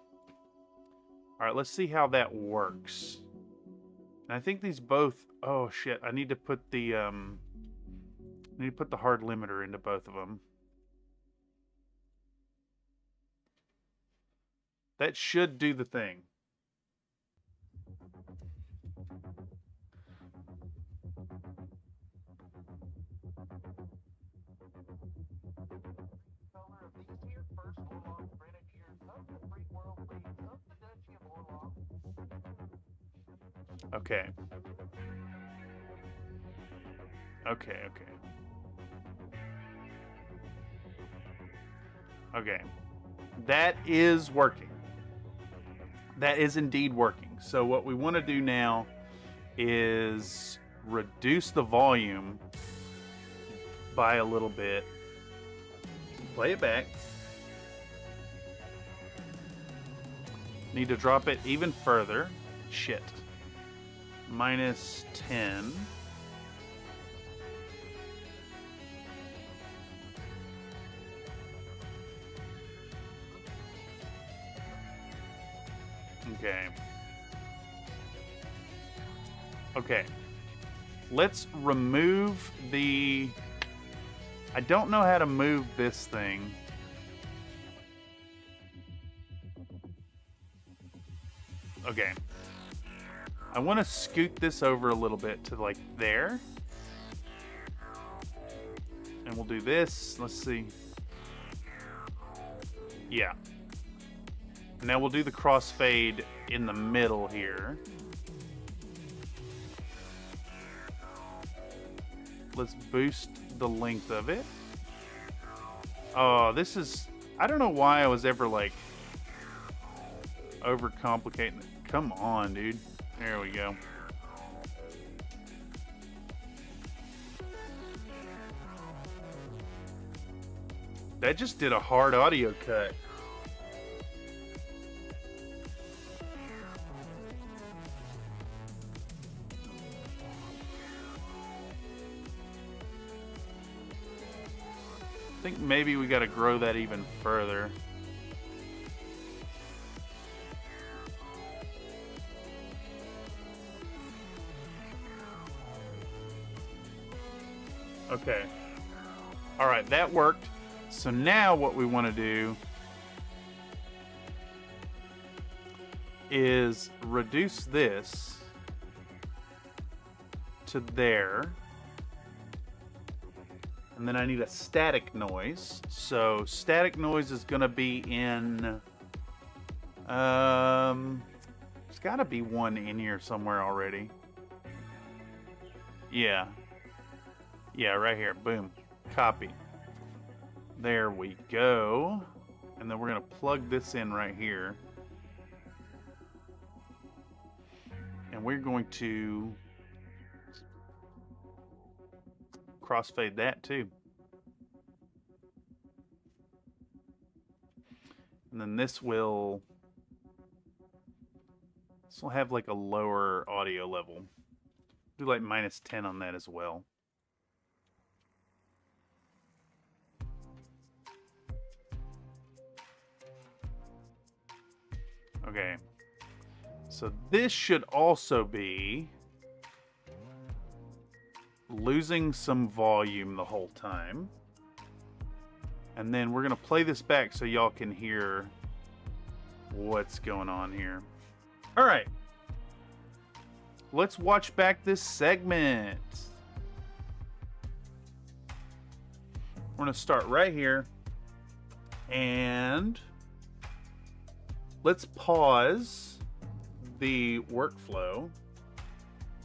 Speaker 1: Alright, let's see how that works. And I think these both... Oh shit, I need to put the hard limiter into both of them. That should do the thing. Okay. Okay. That is working. That is indeed working. So what we want to do now is reduce the volume by a little bit. Play it back. Need to drop it even further. Shit. -10. Okay. Let's remove the... I don't know how to move this thing. Okay. I want to scoot this over a little bit to like there. And we'll do this. Let's see. Yeah. Now we'll do the crossfade in the middle here. Let's boost the length of it. Oh, this is... I don't know why I was ever like overcomplicating it. Come on, dude. There we go. That just did a hard audio cut. I think maybe we got to grow that even further. Okay. All right, that worked. So now what we want to do is reduce this to there. And then I need a static noise. So static noise is going to be in... there's got to be one in here somewhere already. Yeah. Yeah, right here. Boom. Copy. There we go. And then we're going to plug this in right here. And we're going to crossfade that too. And then this will have like a lower audio level. Do like -10 on that as well. Okay. So this should also be losing some volume the whole time. And then we're going to play this back so y'all can hear what's going on here. All right. Let's watch back this segment. We're going to start right here. And let's pause the workflow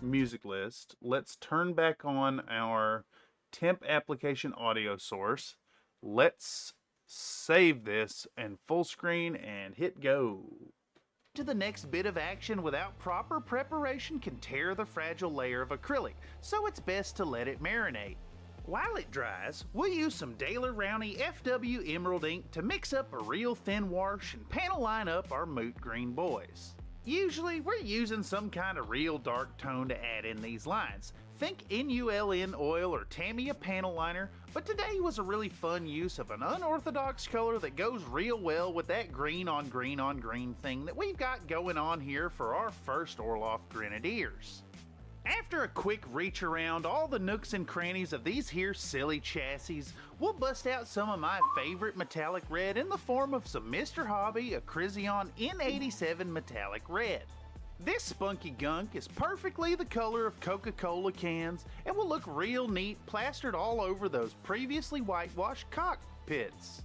Speaker 1: music list, let's turn back on our temp application audio source. Let's save this and full screen and hit go. To the next bit of action without proper preparation can tear the fragile layer of acrylic, so it's best to let it marinate. While it dries, we'll use some Daler Rowney FW Emerald ink to mix up a real thin wash and panel line up our moot green boys. Usually, we're using some kind of real dark tone to add in these lines. Think NULN oil or Tamiya panel liner, but today was a really fun use of an unorthodox color that goes real well with that green on green on green thing that we've got going on here for our first Orloff Grenadiers. After a quick reach around all the nooks and crannies of these here silly chassis, we'll bust out some of my favorite metallic red in the form of some Mr. Hobby Acrizion N87 metallic red. This spunky gunk is perfectly the color of Coca-Cola cans and will look real neat plastered all over those previously whitewashed cockpits.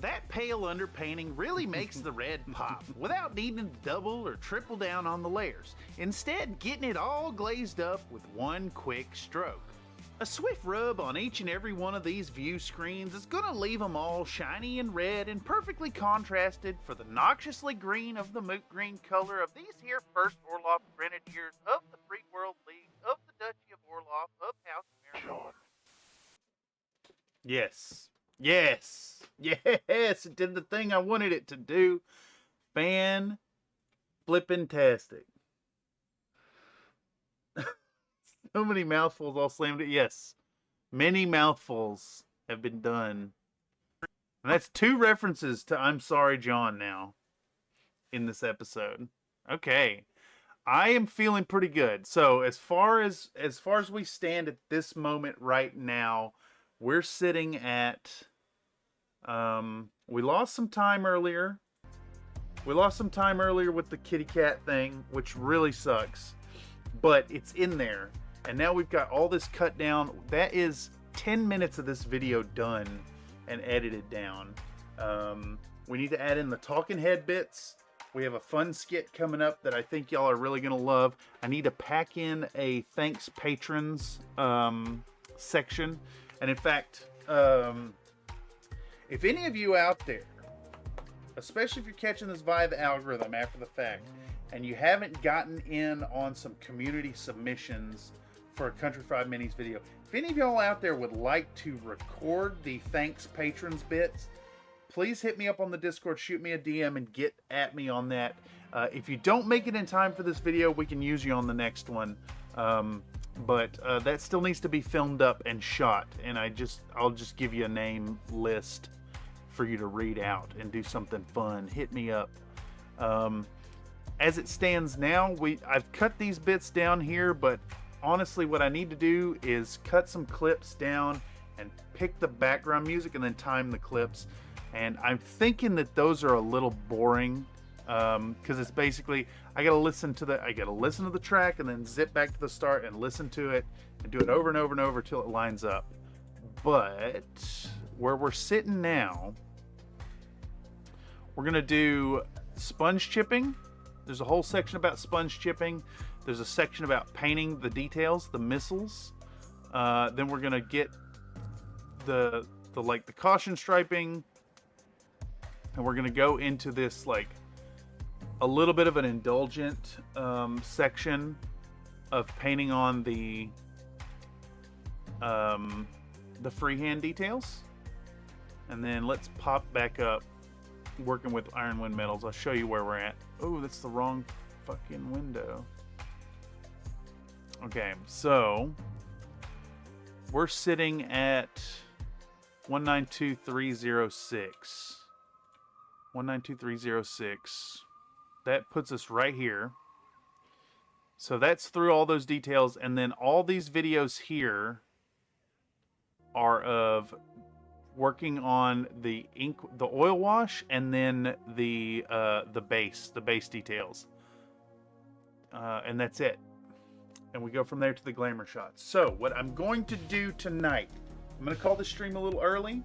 Speaker 1: That pale underpainting really makes the red pop without needing to double or triple down on the layers, instead getting it all glazed up with one quick stroke. A swift rub on each and every one of these view screens is going to leave them all shiny and red and perfectly contrasted for the noxiously green of the moot green color of these here first Orloff Grenadiers of the Free World League of the Duchy of Orloff of House Maryland. Yes. Yes. Yes. It did the thing I wanted it to do. Fan flippin-tastic. So many mouthfuls all slammed it. Yes. Many mouthfuls have been done. And that's 2 references to I'm Sorry John now in this episode. Okay. I am feeling pretty good. So as far as we stand at this moment right now, we're sitting at we lost some time earlier. We lost some time earlier with the kitty cat thing, which really sucks. But it's in there. And now we've got all this cut down. That is 10 minutes of this video done and edited down. We need to add in the talking head bits. We have a fun skit coming up that I think y'all are really going to love. I need to pack in a thanks patrons section. And in fact, if any of you out there, especially if you're catching this via the algorithm after the fact, and you haven't gotten in on some community submissions for a Country Fried Minis video, if any of y'all out there would like to record the thanks patrons bits, please hit me up on the Discord, shoot me a DM, and get at me on that. If you don't make it in time for this video, we can use you on the next one. But that still needs to be filmed up and shot, and I'll just give you a name list for you to read out and do something fun. Hit me up. As it stands now, I've cut these bits down here, but honestly what I need to do is cut some clips down and pick the background music and then time the clips. And I'm thinking that those are a little boring because it's basically I gotta listen to the track and then zip back to the start and listen to it and do it over and over and over till it lines up. But where we're sitting now, we're gonna do sponge chipping. There's a whole section about sponge chipping. There's a section about painting the details, the missiles. Then we're gonna get the caution striping, and we're gonna go into this like a little bit of an indulgent section of painting on the freehand details. And then let's pop back up working with iron wind metals. I'll show you where we're at. Oh, that's the wrong fucking window. Okay, so we're sitting at 192306. 192306. That puts us right here. So that's through all those details, and then all these videos here are of working on the ink, the oil wash, and then the base details, and that's it. And we go from there to the glamour shots. So what I'm going to do tonight, I'm going to call this stream a little early.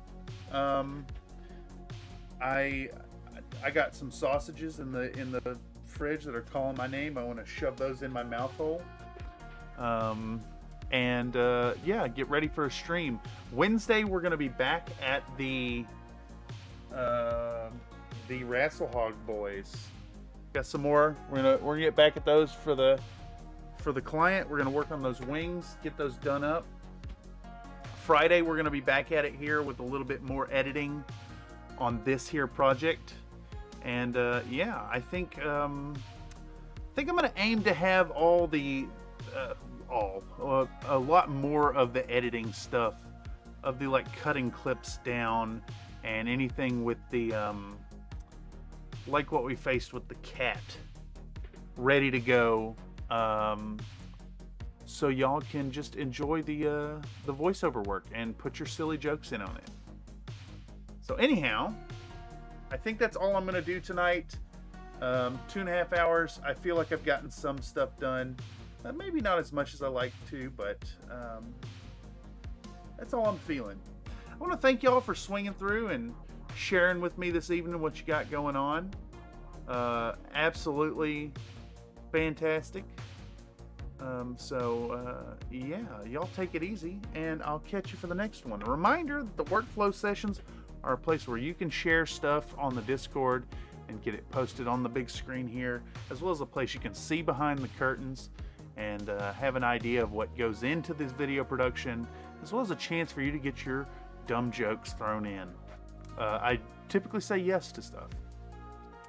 Speaker 1: I got some sausages in the fridge that are calling my name. I want to shove those in my mouth hole. Yeah, get ready for a stream. Wednesday, we're going to be back at the Rasselhog boys. Got some more. We're gonna get back at those for the client. We're gonna work on those wings, get those done up. Friday, we're gonna be back at it here with a little bit more editing on this here project. And yeah, I think I'm gonna aim to have all the a lot more of the editing stuff, of the like cutting clips down and anything with the like what we faced with the cat, ready to go, so y'all can just enjoy the voiceover work and put your silly jokes in on it. So anyhow, I think that's all I'm gonna do tonight. 2.5 hours. I feel like I've gotten some stuff done. Maybe not as much as I like to, but that's all I'm feeling. I want to thank y'all for swinging through and sharing with me this evening what you got going on. Absolutely fantastic. Yeah, y'all take it easy, and I'll catch you for the next one. A reminder that the workflow sessions are a place where you can share stuff on the Discord and get it posted on the big screen here, as well as a place you can see behind the curtains and have an idea of what goes into this video production, as well as a chance for you to get your dumb jokes thrown in. I typically say yes to stuff.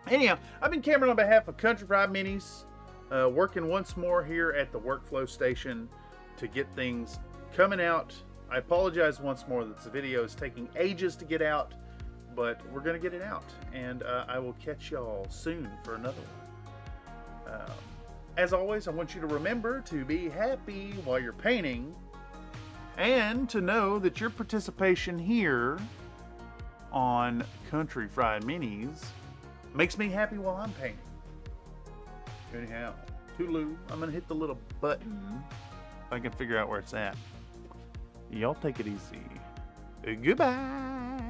Speaker 1: Anyhow, I've been Cameron on behalf of Country Fried Minis, working once more here at the workflow station to get things coming out. I apologize once more that this video is taking ages to get out, but we're going to get it out, and I will catch y'all soon for another one. As always, I want you to remember to be happy while you're painting, and to know that your participation here on Country Fried Minis makes me happy while I'm painting. Anyhow, toodaloo. I'm going to hit the little button if I can figure out where it's at. Y'all take it easy. Goodbye.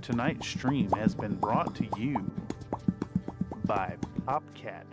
Speaker 1: Tonight's stream has been brought to you by Popcat